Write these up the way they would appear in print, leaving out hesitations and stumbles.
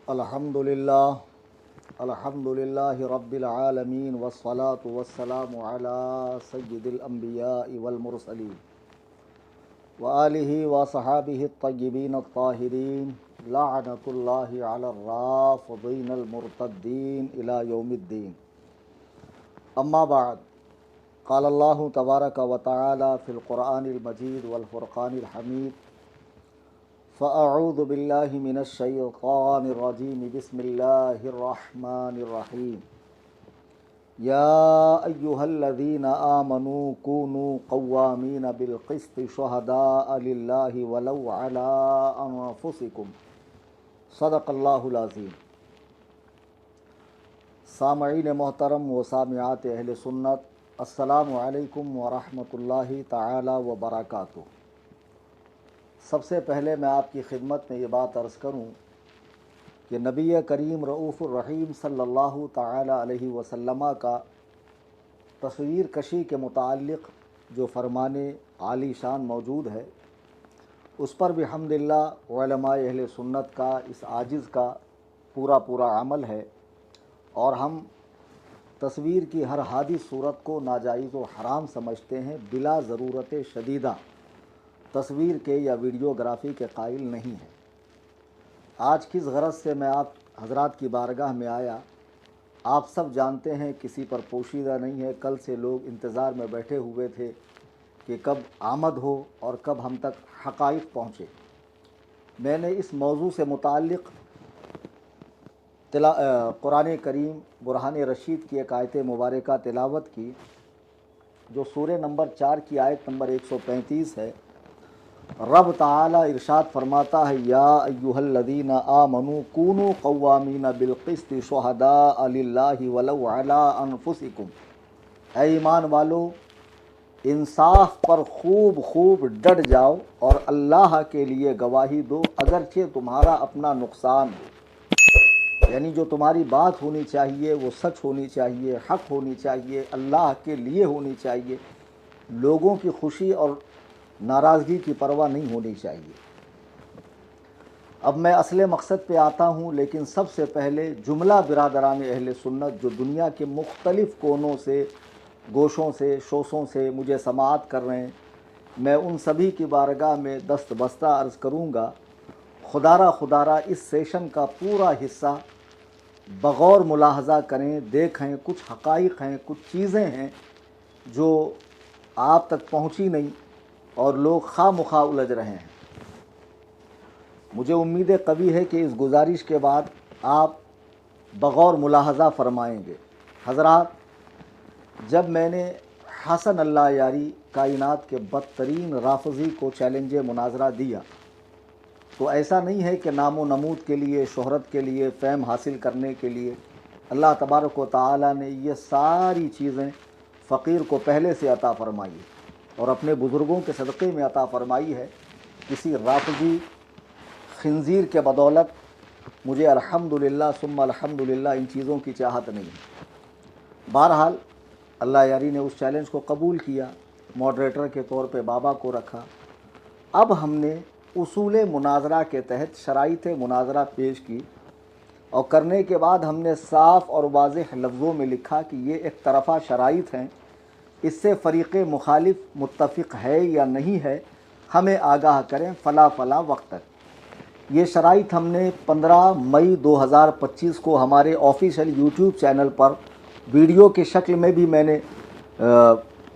الحمد للہ رب العالمین والصلاة والسلام علی سید الانبیاء والمرسلین وآلہ وصحابہ الطیبین الطاہرین لعنۃ اللہ علی الرافضین المرتدین الی یوم الدین. اما بعد، قال اللہ تبارک و تعالی فی القرآن المجید والفرقان الحمید: فأعوذ باللہ من الشیطان الرجیم بسم اللہ الرحمن الرحیم. یا ایہا الذین آمنوا کونوا قوامین بالقسط شہداء للہ ولو علی انفسکم. صدق اللہ العظیم. سامعین محترم و سامعات اہل سنت، السلام علیکم ورحمۃ اللہ تعالی وبرکاتہ. سب سے پہلے میں آپ کی خدمت میں یہ بات عرض کروں کہ نبی کریم رؤوف الرحیم صلی اللہ تعالی علیہ وسلم کا تصویر کشی کے متعلق جو فرمان عالی شان موجود ہے، اس پر بھی الحمدللہ علماء اہل سنت کا اس عاجز کا پورا عمل ہے، اور ہم تصویر کی ہر حادث صورت کو ناجائز و حرام سمجھتے ہیں، بلا ضرورت شدیدہ تصویر کے یا ویڈیوگرافی کے قائل نہیں ہیں. آج کس غرض سے میں آپ حضرات کی بارگاہ میں آیا، آپ سب جانتے ہیں، کسی پر پوشیدہ نہیں ہے. کل سے لوگ انتظار میں بیٹھے ہوئے تھے کہ کب آمد ہو اور کب ہم تک حقائق پہنچے. میں نے اس موضوع سے متعلق قرآن کریم برہان رشید کی ایک آیت مبارکہ تلاوت کی، جو سورہ نمبر 4 کی آیت نمبر 135 ہے. رب تعالی ارشاد فرماتا ہے: یا ایہا الذین آمنوا کونوا قوامین بالقسط شہداء للہ ولو علی انفسکم. اے ایمان والو، انصاف پر خوب ڈٹ جاؤ اور اللہ کے لیے گواہی دو، اگرچہ تمہارا اپنا نقصان ہو. یعنی جو تمہاری بات ہونی چاہیے وہ سچ ہونی چاہیے، حق ہونی چاہیے، اللہ کے لیے ہونی چاہیے. لوگوں کی خوشی اور ناراضگی کی پرواہ نہیں ہونی چاہیے. اب میں اصل مقصد پہ آتا ہوں، لیکن سب سے پہلے جملہ برادران اہل سنت جو دنیا کے مختلف کونوں سے، گوشوں سے، شوشوں سے مجھے سماعت کر رہے ہیں، میں ان سبھی کی بارگاہ میں دست بستہ عرض کروں گا، خدارہ اس سیشن کا پورا حصہ بغور ملاحظہ کریں، دیکھیں. کچھ حقائق ہیں، کچھ چیزیں ہیں جو آپ تک پہنچی نہیں اور لوگ خواہ مخواہ الجھ رہے ہیں. مجھے امید قوی ہے کہ اس گزارش کے بعد آپ بغور ملاحظہ فرمائیں گے. حضرات، جب میں نے حسن اللہ یاری کائنات کے بدترین رافضی کو چیلنج مناظرہ دیا، تو ایسا نہیں ہے کہ نام و نمود کے لیے، شہرت کے لیے، فیم حاصل کرنے کے لیے. اللہ تبارک و تعالی نے یہ ساری چیزیں فقیر کو پہلے سے عطا فرمائی اور اپنے بزرگوں کے صدقے میں عطا فرمائی ہے. کسی رافضی خنزیر کے بدولت مجھے الحمدللہ ثم الحمدللہ ان چیزوں کی چاہت نہیں. بہرحال اللہ یاری نے اس چیلنج کو قبول کیا، ماڈریٹر کے طور پہ بابا کو رکھا. اب ہم نے اصول مناظرہ کے تحت شرائط مناظرہ پیش کی، اور کرنے کے بعد ہم نے صاف اور واضح لفظوں میں لکھا کہ یہ ایک طرفہ شرائط ہیں، اس سے فریق مخالف متفق ہے یا نہیں ہے، ہمیں آگاہ کریں فلاں وقت تک. یہ شرائط ہم نے 15 مئی 2025 کو ہمارے آفیشیل یوٹیوب چینل پر ویڈیو کی شکل میں بھی میں نے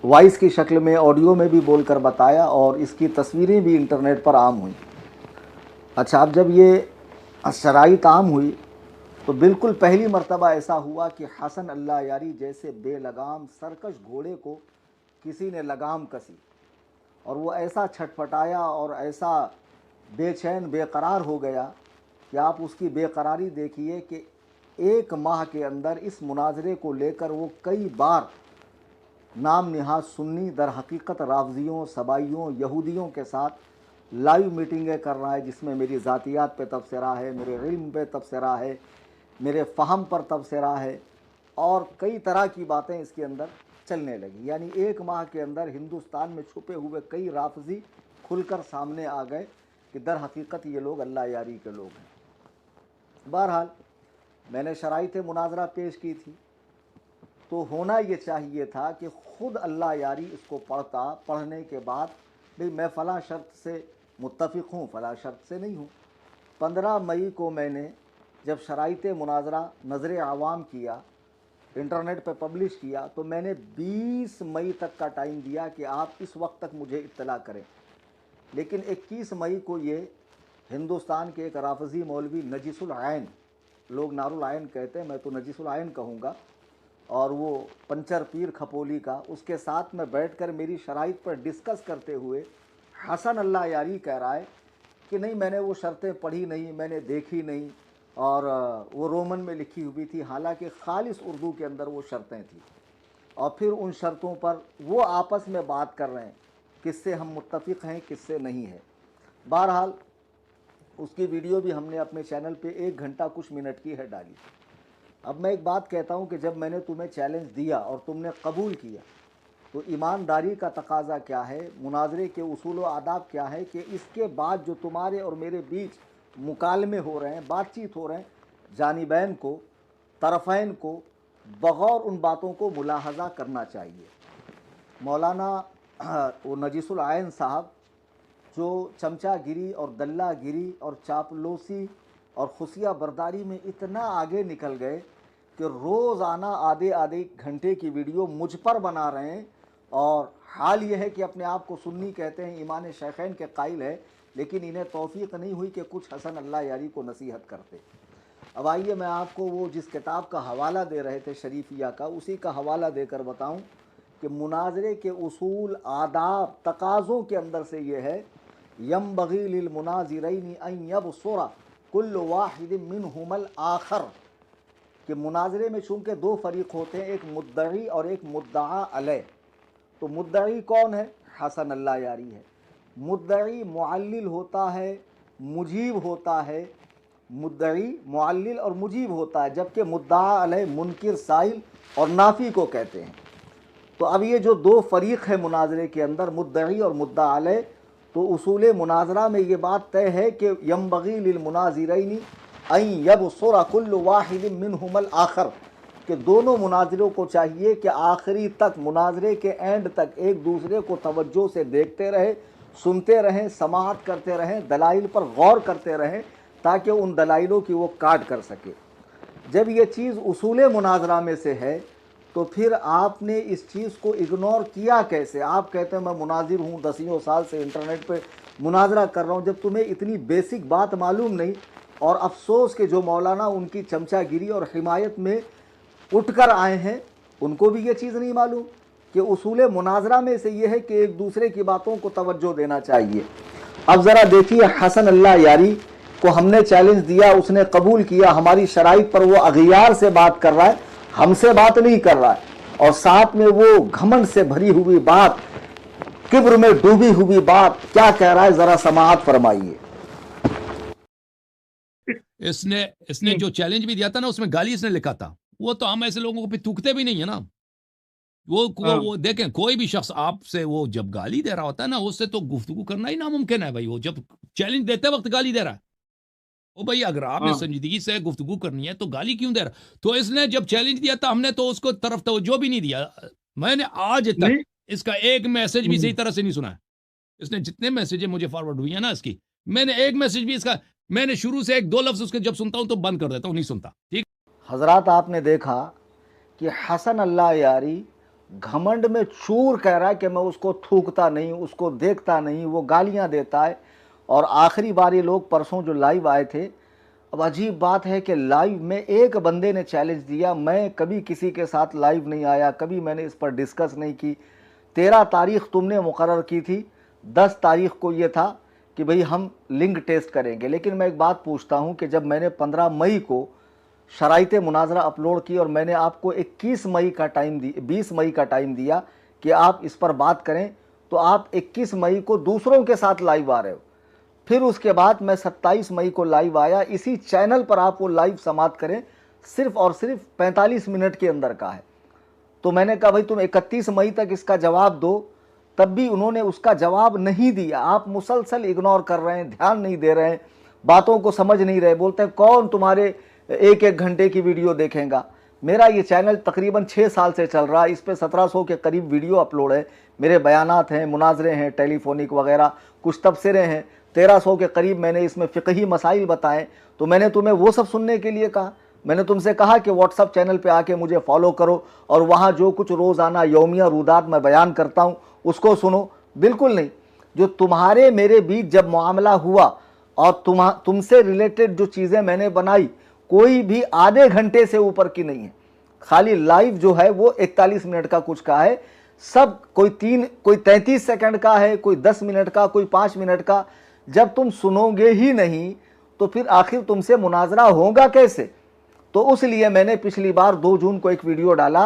وائس کی شکل میں، آڈیو میں بھی بول کر بتایا، اور اس کی تصویریں بھی انٹرنیٹ پر عام ہوئیں. اچھا، اب جب یہ شرائط عام ہوئی تو بالکل پہلی مرتبہ ایسا ہوا کہ حسن اللہ یاری جیسے بے لگام سرکش گھوڑے کو کسی نے لگام کسی، اور وہ ایسا چھٹپٹایا اور ایسا بے چین بے قرار ہو گیا کہ آپ اس کی بے قراری دیکھیے کہ 1 ماہ کے اندر اس مناظرے کو لے کر وہ کئی بار نام نہاد سنی، در حقیقت رافضیوں، سبائیوں، یہودیوں کے ساتھ لائیو میٹنگیں کر رہا ہے، جس میں میری ذاتیات پہ تبصرہ ہے، میرے علم پہ تبصرہ ہے، میرے فہم پر تبصرہ ہے، اور کئی طرح کی باتیں اس کے اندر چلنے لگی. یعنی 1 ماہ کے اندر ہندوستان میں چھپے ہوئے کئی رافضی کھل کر سامنے آ گئے کہ در حقیقت یہ لوگ اللہ یاری کے لوگ ہیں. بہرحال میں نے شرائط مناظرہ پیش کی تھی، تو ہونا یہ چاہیے تھا کہ خود اللہ یاری اس کو پڑھتا، پڑھنے کے بعد بھئی میں فلاں شرط سے متفق ہوں، فلاں شرط سے نہیں ہوں۔ 15 مئی کو میں نے جب شرائط مناظرہ نظر عوام کیا، انٹرنیٹ پہ پبلش کیا، تو میں نے 20 مئی تک کا ٹائم دیا کہ آپ اس وقت تک مجھے اطلاع کریں، لیکن 21 مئی کو یہ ہندوستان کے ایک رافضی مولوی نجس العین، لوگ نار العین کہتے ہیں، میں تو نجس العین کہوں گا، اور وہ پنچر پیر کھپولی کا، اس کے ساتھ میں بیٹھ کر میری شرائط پر ڈسکس کرتے ہوئے حسن اللہ یاری کہہ رہا ہے کہ نہیں میں نے وہ شرطیں پڑھی نہیں، میں نے دیکھی نہیں، اور وہ رومن میں لکھی ہوئی تھی، حالانکہ خالص اردو کے اندر وہ شرطیں تھیں، اور پھر ان شرطوں پر وہ آپس میں بات کر رہے ہیں کس سے ہم متفق ہیں کس سے نہیں ہے۔ بہرحال اس کی ویڈیو بھی ہم نے اپنے چینل پہ 1 گھنٹہ کچھ منٹ کی ہے ڈالی۔ اب میں ایک بات کہتا ہوں کہ جب میں نے تمہیں چیلنج دیا اور تم نے قبول کیا، تو ایمانداری کا تقاضا کیا ہے، مناظرے کے اصول و آداب کیا ہے کہ اس کے بعد جو تمہارے اور میرے بیچ مکالمے ہو رہے ہیں، بات چیت ہو رہے ہیں، جانبین کو، طرفین کو بغور ان باتوں کو ملاحظہ کرنا چاہیے۔ مولانا وہ نجس العین صاحب جو چمچہ گیری اور دلہ گیری اور چاپلوسی اور خفیہ برداری میں اتنا آگے نکل گئے کہ روزانہ آدھے گھنٹے کی ویڈیو مجھ پر بنا رہے ہیں، اور حال یہ ہے کہ اپنے آپ کو سنی کہتے ہیں، ایمان شیخین کے قائل ہے، لیکن انہیں توفیق نہیں ہوئی کہ کچھ حسن اللہ یاری کو نصیحت کرتے۔ اب آئیے میں آپ کو وہ جس کتاب کا حوالہ دے رہے تھے شریفیہ کا، اسی کا حوالہ دے کر بتاؤں کہ مناظرے کے اصول، آداب، تقاضوں کے اندر سے یہ ہے ينبغي للمناظرین ان یبصر کل واحد منہما الآخر، کہ مناظرے میں چونکہ 2 فریق ہوتے ہیں، ایک مدعی اور ایک مدعا علیہ، تو مدعی کون ہے؟ حسن اللہ یاری ہے۔ مدعی معلل ہوتا ہے، مجیب ہوتا ہے، مدعی معلل اور مجیب ہوتا ہے، جبکہ مدعا علیہ منکر، سائل اور نافی کو کہتے ہیں۔ تو اب یہ جو 2 فریق ہے مناظرے کے اندر، مدعی اور مدعا علیہ، تو اصول مناظرہ میں یہ بات طے ہے کہ ینبغی للمناظرین ان یبصر کل واحد منہما الآخر، کہ دونوں مناظروں کو چاہیے کہ آخری تک، مناظرے کے اینڈ تک ایک دوسرے کو توجہ سے دیکھتے رہے، سنتے رہیں، سماعت کرتے رہیں، دلائل پر غور کرتے رہیں، تاکہ ان دلائلوں کی وہ کاٹ کر سکے۔ جب یہ چیز اصول مناظرہ میں سے ہے تو پھر آپ نے اس چیز کو اگنور کیا کیسے؟ آپ کہتے ہیں میں مناظر ہوں، 10 سال سے انٹرنیٹ پہ مناظرہ کر رہا ہوں، جب تمہیں اتنی بیسک بات معلوم نہیں، اور افسوس کہ جو مولانا ان کی چمچہ گیری اور حمایت میں اٹھ کر آئے ہیں ان کو بھی یہ چیز نہیں معلوم کہ اصول مناظرہ میں سے یہ ہے کہ ایک دوسرے کی باتوں کو توجہ دینا چاہیے۔ اب ذرا دیکھیے، حسن اللہ یاری کو ہم نے چیلنج دیا، اس نے قبول کیا، ہماری شرائط پر وہ اغیار سے بات کر رہا ہے، ہم سے بات نہیں کر رہا ہے، اور ساتھ میں وہ گھمنڈ سے بھری ہوئی بات، کبر میں ڈوبی ہوئی بات کیا کہہ رہا ہے، ذرا سماعت فرمائیے۔ اس نے جو چیلنج بھی دیا تھا نا، اس میں گالی اس نے لکھا تھا، وہ تو ہم ایسے لوگوں کو پھر تھوکتے بھی نہیں ہیں نا۔ وہ دیکھیں، کوئی بھی شخص آپ سے وہ جب گالی دے رہا ہوتا ہے نا، اس سے تو گفتگو کرنا ہی ناممکن ہے بھائی۔ وہ جب چیلنج دیتے وقت گالی دے رہا ہے، او بھائی اگر آپ نے سنجیدگی سے گفتگو کرنی ہے تو گالی کیوں دے رہا؟ تو اس نے جب چیلنج دیا تھا، ہم نے تو اس کو طرف توجہ بھی نہیں دیا۔ میں نے آج تک اس کا ایک میسج بھی صحیح طرح سے نہیں سنا ہے۔ اس نے جتنے میسج مجھے فارورڈ ہوئی ہیں نا اس کی، میں نے ایک میسج بھی اس کا، میں نے شروع سے 1-2 لفظ اس کے جب سنتا ہوں تو بند کر دیتا ہوں، نہیں سنتا۔ ٹھیک حضرات، آپ نے دیکھا کہ حسن اللہ یاری گھمنڈ میں چور کہہ رہا ہے کہ میں اس کو تھوکتا نہیں، اس کو دیکھتا نہیں، وہ گالیاں دیتا ہے۔ اور آخری بار یہ لوگ پرسوں جو لائیو آئے تھے، اب عجیب بات ہے کہ لائیو میں ایک بندے نے چیلنج دیا، میں کبھی کسی کے ساتھ لائیو نہیں آیا، کبھی میں نے اس پر ڈسکس نہیں کی۔ 13 تاریخ تم نے مقرر کی تھی، 10 تاریخ کو یہ تھا کہ بھئی ہم لنک ٹیسٹ کریں گے، لیکن میں ایک بات پوچھتا ہوں کہ جب میں نے 15 مئی کو شرائط مناظرہ اپلوڈ کی اور میں نے آپ کو 21 مئی کا ٹائم 20 مئی کا ٹائم دیا کہ آپ اس پر بات کریں، تو آپ 21 مئی کو دوسروں کے ساتھ لائیو آ رہے ہو۔ پھر اس کے بعد میں 27 مئی کو لائیو آیا، اسی چینل پر آپ وہ لائیو سماعت کریں، صرف اور صرف 45 منٹ کے اندر کا ہے۔ تو میں نے کہا بھائی تم 31 مئی تک اس کا جواب دو، تب بھی انہوں نے اس کا جواب نہیں دیا۔ آپ مسلسل اگنور کر رہے ہیں، دھیان نہیں دے رہے ہیں، बातों को समझ नहीं रहे, बोलते हैं कौन तुम्हारे एक एक घंटे की वीडियो देखेगा। मेरा ये चैनल तकरीबन 6 साल से चल रहा है, इस पे 1700 के करीब वीडियो अपलोड है, मेरे बयानात हैं, मुनाजरे हैं, टेलीफोनिक वगैरह, कुछ तबसरे हैं, 1300 के करीब मैंने इसमें फ़िक़ही मसाइल बताएं। तो मैंने तुम्हें वो सब सुनने के लिए कहा? मैंने तुमसे कहा कि व्हाट्सअप चैनल पे आके मुझे फॉलो करो और वहाँ जो कुछ रोज़ाना यौमिया रूदात मैं बयान करता हूँ उसको सुनो? बिल्कुल नहीं। जो तुम्हारे मेरे बीच जब मामला हुआ और तुमसे रिलेटेड जो चीज़ें मैंने बनाई, कोई भी आधे घंटे से ऊपर की नहीं है। खाली लाइव जो है वो 41 मिनट का कुछ का है, सब कोई 33 सेकंड का है, कोई 10 मिनट का, कोई 5 मिनट का। जब तुम सुनोगे ही नहीं तो फिर आखिर तुमसे मुनाजरा होगा कैसे? तो उसलिए मैंने पिछली बार 2 जून को एक वीडियो डाला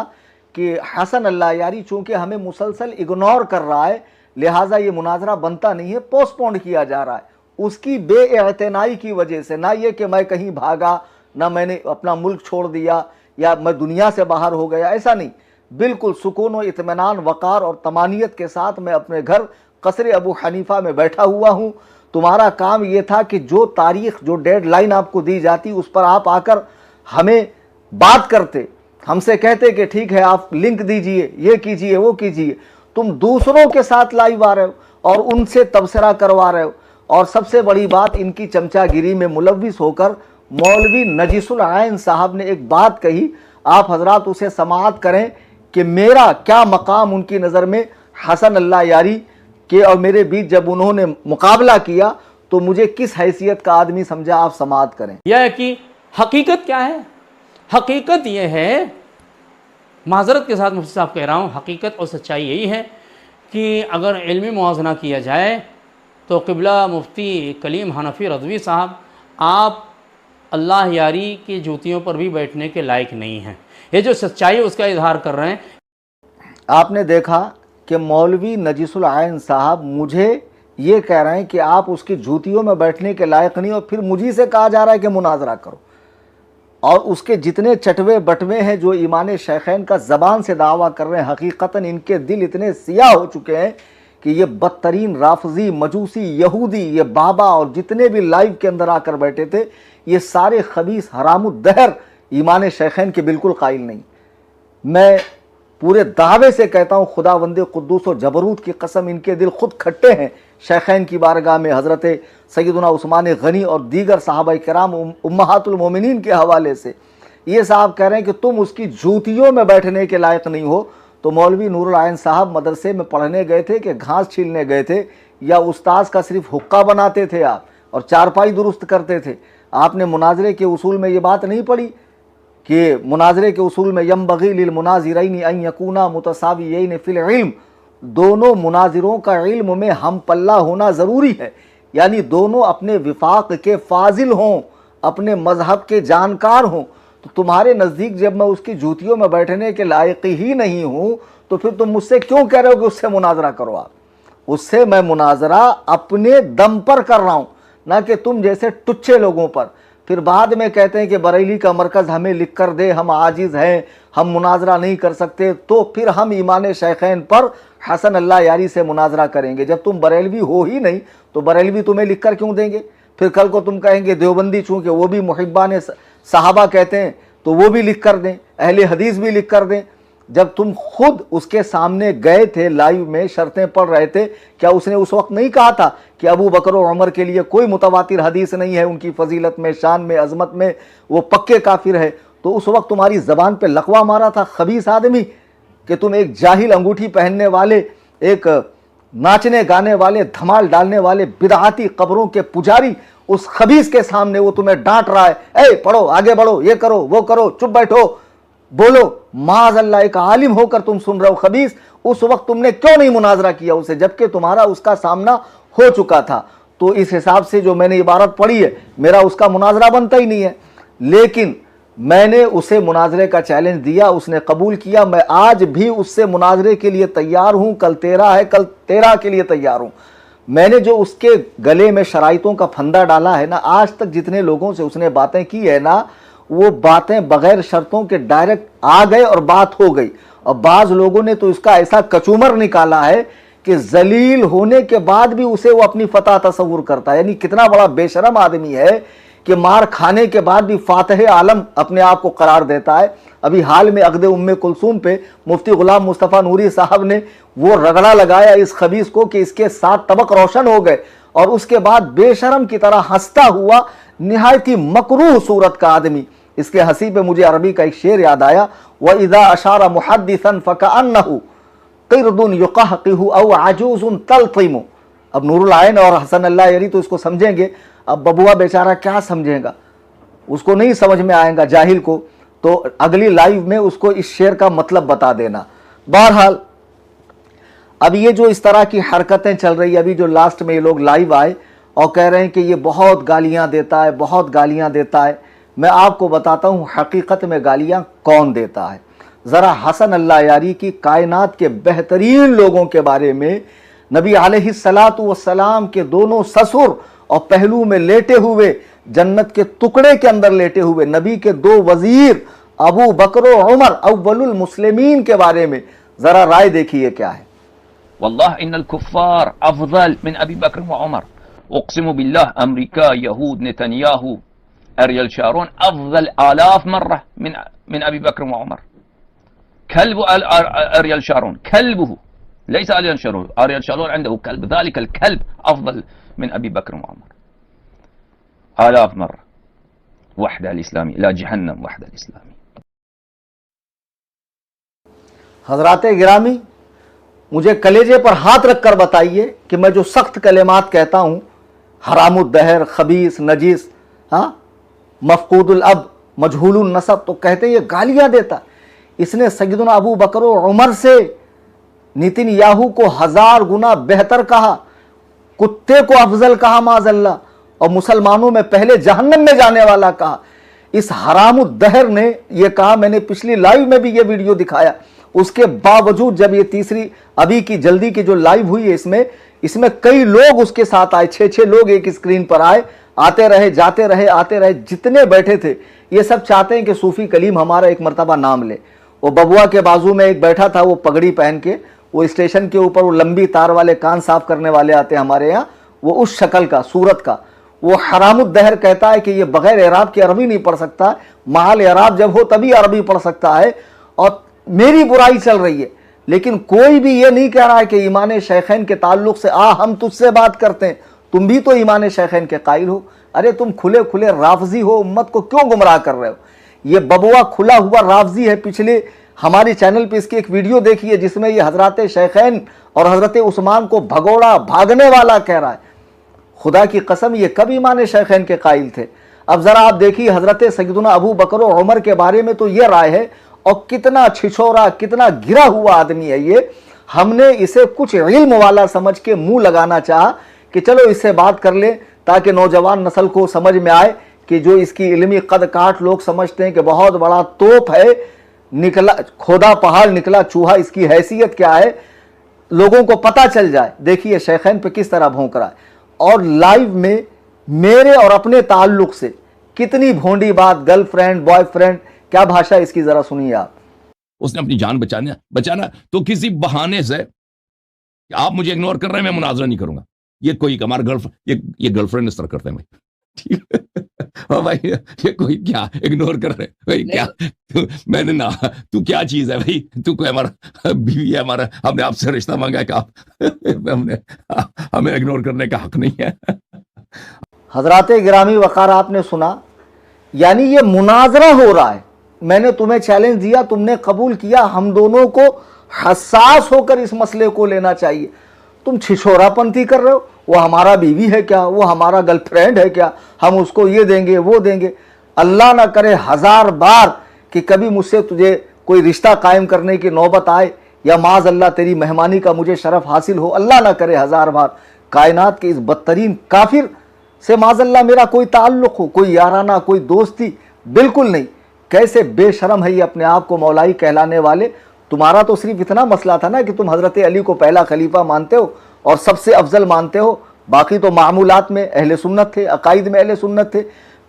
कि हसन अल्लाह यारी चूँकि हमें मुसलसल इग्नोर कर रहा है, लिहाजा ये मुनाजरा बनता नहीं है, पोस्टपोन किया जा रहा है। उसकी बेइतनाई की वजह से, ना ये कि मैं कहीं भागा, ना मैंने अपना मुल्क छोड़ दिया या मैं दुनिया से बाहर हो गया, ऐसा नहीं। बिल्कुल सुकून और इत्मीनान, वक़ार और तमानियत के साथ मैं अपने घर कसरे अबू हनीफा में बैठा हुआ हूँ। तुम्हारा काम ये था कि जो तारीख, जो डेडलाइन आपको दी जाती उस पर आप आकर हमें बात करते, हमसे कहते कि ठीक है आप लिंक दीजिए, ये कीजिए, वो कीजिए। तुम दूसरों के साथ लाइव आ रहे हो और उनसे तबसरा करवा रहे हो। और सबसे बड़ी बात, इनकी चमचागिरी में मुलव्विस होकर मौलवी नजीसुल आइन साहब ने एक बात कही, आप हजरात उसे समाअत करें कि मेरा क्या मकाम उनकी नज़र में हसन अल्लाह यारी के और मेरे बीच जब उन्होंने मुकाबला किया तो मुझे किस हैसियत का आदमी समझा, आप समाअत करें। यह है कि हकीकत क्या है? हकीकत यह है, माजरत के साथ मुफ्ती साहब कह रहा हूँ, हकीकत और सच्चाई यही है कि अगर इल्मी मुआजना किया जाए तो क़िबला मुफ्ती कलीम हनफी रज़वी साहब, आप अल्लाह यारी की जूतियों पर भी बैठने के लायक नहीं हैं। ये जो सच्चाई है उसका इजहार कर रहे हैं। आपने देखा कि मौलवी नजीसुल आइन साहब मुझे ये कह रहे हैं कि आप उसकी जूतियों में बैठने के लायक नहीं, और फिर मुझी से कहा जा रहा है कि मुनाजरा करो। और उसके जितने चटवे बटवे हैं जो ईमान शेखैन का ज़बान से दावा कर रहे हैं, हकीकतन इनके दिल इतने सियाह हो चुके हैं कि ये बदतरीन राफजी, मजूसी, यहूदी, ये बाबा और जितने भी लाइव के अंदर आकर बैठे थे, ये सारे खबीस हरामुद्दहर ईमान शेखैन के बिल्कुल कायल नहीं। मैं पूरे दावे से कहता हूँ, खुदावंदे कुद्दूस और जबरूत की कसम, इनके दिल खुद खट्टे हैं शेखैन की बारगाह में हज़रत सैयदना उस्मान गनी और दीगर सहाबा किराम उम्महातुल मोमिनीन के हवाले से। ये साहब कह रहे हैं कि तुम उसकी जूतियों में बैठने के लायक नहीं हो। तो मौलवी नूरुल आइन साहब मदरसे में पढ़ने गए थे कि घास छीलने गए थे, या उस्ताद का सिर्फ हुक्का बनाते थे आप और चारपाई दुरुस्त करते थे? आपने मुनाजरे के उसूल में ये बात नहीं पढ़ी कि मुनाजरे के उसूल में यंबगी लिल मुनाजिरैन अन यकूना मुतसावियैन फिल इल्म, दोनों मुनाजिरों का इल्म में हम पल्ला होना ज़रूरी है, यानी दोनों अपने विफाक के फाजिल हों, अपने मजहब के जानकार हों। तो तुम्हारे नज़दीक जब मैं उसकी जूतियों में बैठने के लायक ही नहीं हूँ तो फिर तुम मुझसे क्यों कह रहे हो कि उससे मुनाजरा करो? आप उससे मैं मुनाजरा अपने दम पर कर रहा हूँ, ना कि तुम जैसे टुच्चे लोगों पर। फिर बाद में कहते हैं कि बरेली का मरकज़ हमें लिख कर दे, हम आजिज़ हैं, हम मुनाजरा नहीं कर सकते, तो फिर हम ईमान शेखैन पर हसन अल्लाह यारी से मुनाजरा करेंगे। जब तुम बरेलवी हो ही नहीं तो बरेलवी तुम्हें लिख कर क्यों देंगे? फिर कल को तुम कहेंगे देवबंदी, चूँकि वो भी मुहिब्बान सहाबा कहते हैं तो वो भी लिख कर दें, अहले हदीस भी लिख कर दें। जब तुम खुद उसके सामने गए थे लाइव में, शर्तें पढ़ रहे थे, क्या उसने उस वक्त नहीं कहा था कि अबू बकर और उमर के लिए कोई मुतवातिर हदीस नहीं है, उनकी फजीलत में, शान में, अजमत में वो पक्के काफिर है? तो उस वक्त तुम्हारी ज़बान पे लकवा मारा था खबीस आदमी कि तुम एक जाहिल, अंगूठी पहनने वाले, एक नाचने गाने वाले, धमाल डालने वाले, बिदआती कब्रों के पुजारी, उस खबीस के सामने वो तुम्हें डांट रहा है, ए पढ़ो, आगे बढ़ो, ये करो, वो करो, चुप बैठो, बोलो। माज़ अल्लाह, एक आलिम होकर तुम सुन रहे हो खबीस। उस वक्त तुमने क्यों नहीं मुनाजरा किया उसे, जबकि तुम्हारा उसका सामना हो चुका था? तो इस हिसाब से जो मैंने इबारत पढ़ी है, मेरा उसका मुनाजरा बनता ही नहीं है। लेकिन मैंने उसे मुनाजरे का चैलेंज दिया, उसने कबूल किया। मैं आज भी उससे मुनाजरे के लिए तैयार हूँ। कल 13 है, कल 13 के लिए तैयार हूँ। मैंने जो उसके गले में शराइतों का फंदा डाला है ना, आज तक जितने लोगों से उसने बातें की है ना, वो बातें बगैर शर्तों के डायरेक्ट आ गए और बात हो गई। और बाज़ लोगों ने तो इसका ऐसा कचूमर निकाला है کہ ذلیل ہونے کے بعد بھی اسے وہ اپنی فتح تصور کرتا ہے. یعنی کتنا بڑا بے شرم آدمی ہے کہ مار کھانے کے بعد بھی فاتح عالم اپنے آپ کو قرار دیتا ہے. ابھی حال میں عقد ام کلثوم پہ مفتی غلام مصطفیٰ نوری صاحب نے وہ رگڑا لگایا اس خبیث کو کہ اس کے 7 طبق روشن ہو گئے, اور اس کے بعد بے شرم کی طرح ہنستا ہوا نہایت ہی مکروہ صورت کا آدمی. اس کے ہنسی پہ مجھے عربی کا ایک شعر یاد آیا, وَإِذَا أَشَارَ مُحَدِّثًا فَكَأَنَّهُ قِرْدٌ يُقَحْقِهُ أَوْ عَجُوزٌ تَلْطِمُ. اب نور العین اور حسن اللہ یری تو اس کو سمجھیں گے, اب ببوا بیچارہ کیا سمجھے گا, اس کو نہیں سمجھ میں آئے گا جاہل کو. تو اگلی لائیو میں اس کو اس شعر کا مطلب بتا دینا. بہرحال اب یہ جو اس طرح کی حرکتیں چل رہی ہیں, ابھی جو لاسٹ میں یہ لوگ لائیو آئے اور کہہ رہے ہیں کہ یہ بہت گالیاں دیتا ہے, بہت گالیاں دیتا ہے. میں آپ کو بتاتا ہوں حقیقت میں گالیاں کون دیتا ہے. ذرا حسن اللہ یاری کی کائنات کے بہترین لوگوں کے بارے میں, نبی علیہ السلام کے دونوں سسر اور پہلو میں لیٹے ہوئے, جنت کے ٹکڑے کے اندر لیٹے ہوئے نبی کے 2 وزیر ابو بکر و عمر اول المسلمین کے بارے میں ذرا رائے دیکھیے کیا ہے. والله ان الكفار افضل من ابي بكر وعمر. اقسم بالله امريكا يهود نتنياهو اريل شارون افضل آلاف مرة من ابي بكر وعمر. كلب اريل شارون كلبه ليس اريل شارون. اريل شارون عنده كلب, ذلك الكلب افضل من ابي بكر وعمر آلاف مرة. وحدة الاسلامي لا جهنم وحدة الاسلامي. حضرات گرامی, مجھے کلیجے پر ہاتھ رکھ کر بتائیے کہ میں جو سخت کلمات کہتا ہوں, حرام الدہر, خبیث, نجس, مفقود الاب, مجہول النسب, تو کہتے یہ گالیاں دیتا. اس نے سیدنا ابو بکر و عمر سے نیتن یاہو کو 1000 گنا بہتر کہا, کتے کو افضل کہا معاذ اللہ, اور مسلمانوں میں پہلے جہنم میں جانے والا کہا. اس حرام الدہر نے یہ کہا, میں نے پچھلی لائیو میں بھی یہ ویڈیو دکھایا. اس کے باوجود جب یہ تیسری ابھی کی جلدی کی جو لائیو ہوئی ہے اس میں کئی لوگ اس کے ساتھ آئے, 6 لوگ ایک اسکرین پر آئے, آتے رہے جاتے رہے آتے رہے, جتنے بیٹھے تھے یہ سب چاہتے ہیں کہ صوفی کلیم ہمارا ایک مرتبہ نام لے. وہ ببوا کے بازو میں ایک بیٹھا تھا, وہ پگڑی پہن کے, وہ اسٹیشن کے اوپر وہ لمبی تار والے کان صاف کرنے والے آتے ہیں ہمارے یہاں, وہ اس شکل کا, صورت کا, وہ حرام الدہر کہتا ہے کہ یہ بغیر اعراب کے عربی نہیں پڑھ سکتا, محل اعراب جب ہو تبھی عربی پڑھ سکتا ہے, اور میری برائی چل رہی ہے. لیکن کوئی بھی یہ نہیں کہہ رہا ہے کہ ایمان شیخین کے تعلق سے ہم تجھ سے بات کرتے ہیں, تم بھی تو ایمان شیخین کے قائل ہو. ارے تم کھلے کھلے رافضی ہو, امت کو کیوں گمراہ کر رہے ہو؟ یہ ببوا کھلا ہوا رافضی ہے. پچھلے ہماری چینل پہ اس کی ایک ویڈیو دیکھیے جس میں یہ حضرات شیخین اور حضرت عثمان کو بھگوڑا بھاگنے والا کہہ رہا ہے. خدا کی قسم یہ کب ایمان شیخین کے قائل تھے؟ اب ذرا آپ دیکھیے حضرت سیدنا ابو بکر و عمر کے بارے میں تو یہ رائے ہے, اور کتنا چھچورا, کتنا گرا ہوا آدمی ہے یہ. ہم نے اسے کچھ علم والا سمجھ کے منہ لگانا چاہا کہ چلو اس سے بات کر لیں تاکہ نوجوان نسل کو سمجھ میں آئے کہ جو اس کی علمی قد کاٹ لوگ سمجھتے ہیں کہ بہت بڑا توپ ہے, نکلا کھودا پہاڑ نکلا چوہا, اس کی حیثیت کیا ہے, لوگوں کو پتہ چل جائے. دیکھیے شیخین پہ کس طرح بھونک رہا ہے, اور لائیو میں میرے اور اپنے تعلق سے کتنی بھونڈی بات, گرل فرینڈ, بوائے فرینڈ, کیا بھاشا اس کی ذرا سنیے آپ. اس نے اپنی جان بچانا تو کسی بہانے سے کہ آپ مجھے اگنور کر رہے ہیں, میں مناظرہ نہیں کروں گا. یہ کوئی ہمارا یہ گرل فرینڈ اس طرح کرتے ہیں بھائی, بھائی یہ کوئی کیا اگنور کر رہے بھائی, کیا میں نے نا, تو کیا چیز ہے بھائی, تو کوئی ہمارا بیوی ہے, ہمارا ہم نے آپ سے رشتہ مانگا ہے کہ آپ ہمیں اگنور کرنے کا حق نہیں ہے. حضرات گرامی وقار, آپ نے سنا, یعنی یہ مناظرہ ہو رہا ہے. میں نے تمہیں چیلنج دیا, تم نے قبول کیا. ہم دونوں کو حساس ہو کر اس مسئلے کو لینا چاہیے. تم چھچورا پنتی کر رہے ہو, وہ ہمارا بیوی ہے کیا, وہ ہمارا گرل فرینڈ ہے کیا, ہم اس کو یہ دیں گے وہ دیں گے. اللہ نہ کرے 1000 بار کہ کبھی مجھ سے تجھے کوئی رشتہ قائم کرنے کی نوبت آئے, یا معاذ اللہ تیری مہمانی کا مجھے شرف حاصل ہو. اللہ نہ کرے 1000 بار کائنات کے اس بدترین کافر سے معاذ اللہ میرا کوئی تعلق ہو, کوئی یارانہ, کوئی دوستی, بالکل نہیں. کیسے بے شرم ہے یہ اپنے آپ کو مولائی کہلانے والے. تمہارا تو صرف اتنا مسئلہ تھا نا کہ تم حضرت علی کو پہلا خلیفہ مانتے ہو اور سب سے افضل مانتے ہو, باقی تو معمولات میں اہل سنت تھے, عقائد میں اہل سنت تھے.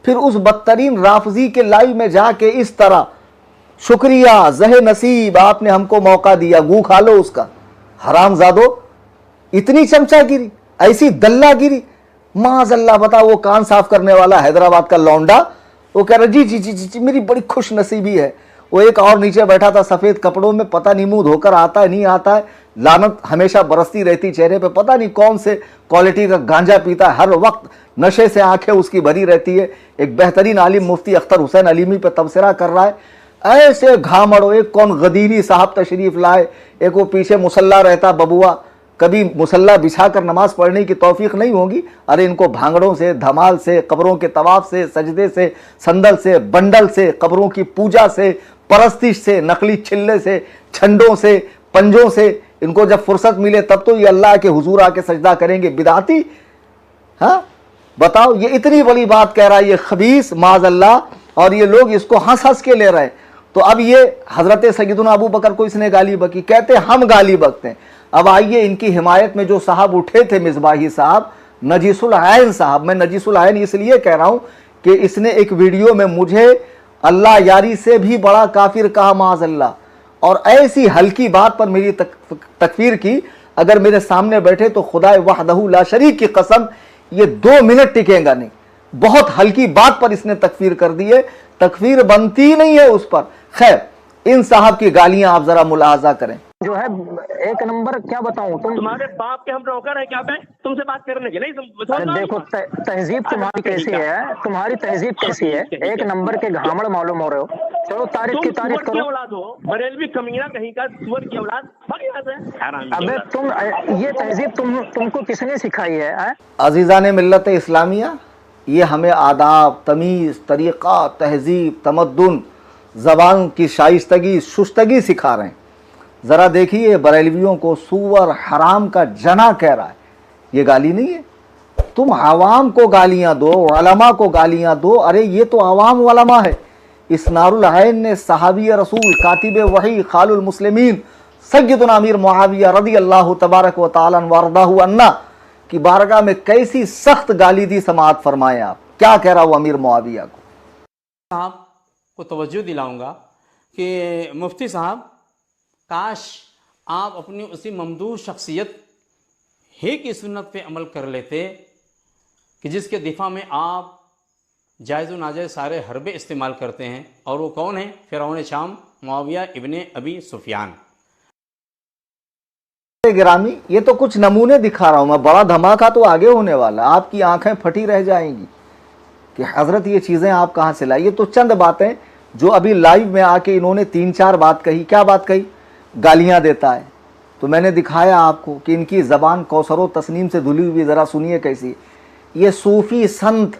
پھر اس بدترین رافضی کے لائیو میں جا کے اس طرح شکریہ زہ نصیب, آپ نے ہم کو موقع دیا, گو کھا لو اس کا. حرام زادو, इतनी चमचागिरी, ऐसी दल्लागिरी, माज़अल्लाह। बताओ, वो कान साफ करने वाला हैदराबाद का लौंडा, वो कह रहा जी जी जी जी मेरी बड़ी खुश नसीबी है। वो एक और नीचे बैठा था सफ़ेद कपड़ों में, पता नहीं मुंह धोकर आता है नहीं आता है, लानत हमेशा बरसती रहती चेहरे पे, पता नहीं कौन से क्वालिटी का गांजा पीता है, हर वक्त नशे से आंखें उसकी भरी रहती है। एक बेहतरीन आलिम मुफ्ती अख्तर हुसैन अलीमी पे तबसरा कर रहा है। ऐसे घामड़ो, एक कौन गदीरी साहब तशरीफ लाए, एक वो पीछे मुसल्ला रहता बबुआ, कभी मुसल्ला बिछाकर नमाज पढ़ने की तौफीक नहीं होगी। अरे इनको भांगड़ों से, धमाल से, कब्रों के तवाफ से, सजदे से, संदल से, बंडल से, कब्रों की पूजा से, परस्तिश से, नकली छिल्ले से, छंडों से, पंजों से, इनको जब फुर्सत मिले तब तो ये अल्लाह के हुजूर आके सजदा करेंगे, बिदाती। हाँ बताओ, ये इतनी बड़ी बात कह रहा है ये खबीस माज़अल्लाह, और ये लोग इसको हंस हंस के ले रहे हैं। तो अब ये हजरत सैयदना अबू बकर को इसने गाली बकी, कहते हम गाली बकते हैं। अब आइए, इनकी हिमायत में जो साहब उठे थे, मिसबाही साहब, नजीसुल आयन साहब, मैं नजीसुल आयन इसलिए कह रहा हूं कि इसने एक वीडियो में मुझे अल्लाह यारी से भी बड़ा काफिर कहा माज़अल्लाह, और ऐसी हल्की बात पर मेरी तकफीर की। अगर मेरे सामने बैठे तो खुदाए वहदहू ला शरीक की कसम ये 2 मिनट टिकेगा नहीं। बहुत हल्की बात पर इसने तकफीर कर दी है, तकफीर बनती नहीं है उस पर। खैर, इन साहब की गालियां आप जरा मुलाहाजा करें। जो है एक नंबर, क्या बताऊं, तुम्हारे बाप के हम नौकर है क्या पे तुमसे बात करने के? नहीं देखो तहजीब तुम्हारी कैसी है, तुम्हारी तहजीब कैसी है, एक नंबर के घामड़ मालूम हो रहे हो। चलो तारीफ की तारीफ करो। औलाद हो, बरेलवी कमीना कहीं का, सुअर की औलाद, भाग यहाँ से। अबे तुम, ये तहजीब तुमको किसने सिखाई है? अजीज़ान मिल्लत इस्लामिया, ये हमें आदाब, तमीज़, तरीक़ा, तहजीब, तमद्दुन, ज़बान की शाइस्तगी, शुस्तगी सिखा रहे हैं। ज़रा देखिए, बरेलवियों को सूअर, हराम का जना कह रहा है, ये गाली नहीं है। तुम आवाम को गालियां दो, उलमा को गालियां दो, अरे ये तो आवाम उलमा है। इसनारुल आयन ने सहाबी रसूल, कातिब वही, खालुल मुस्लिमीन, सय्यदुना अमीर मुआविया रदियल्लाहु तबारक व तआला वरदाहु अन्ना की बारगाह में कैसी सख्त गाली दी, समाअत फरमाएं आप। क्या कह रहा हूँ अमीर मुआविया को? साहब को तवज्जो दिलाऊंगा कि मुफ्ती साहब, काश आप अपनी उसी ममदूह शख्सियत ही की सुन्नत पे अमल कर लेते कि जिसके दिफा में आप जायज़ व नाजायज़ सारे हरबे इस्तेमाल करते हैं। और वो कौन है? फ़िरौन शाम मुआविया इब्ने अबी सुफियान। गिरामी, ये तो कुछ नमूने दिखा रहा हूँ मैं, बड़ा धमाका तो आगे होने वाला। आपकी आंखें फटी रह जाएंगी कि हज़रत ये चीज़ें आप कहाँ से लाई। ये तो चंद बातें जो अभी लाइव में आके इन्होंने 3-4 बात कही। क्या बात कही? गालियाँ देता है। तो मैंने दिखाया आपको कि इनकी ज़बान कौसरो तस्नीम से धुली हुई, ज़रा सुनिए कैसी। ये सूफ़ी संत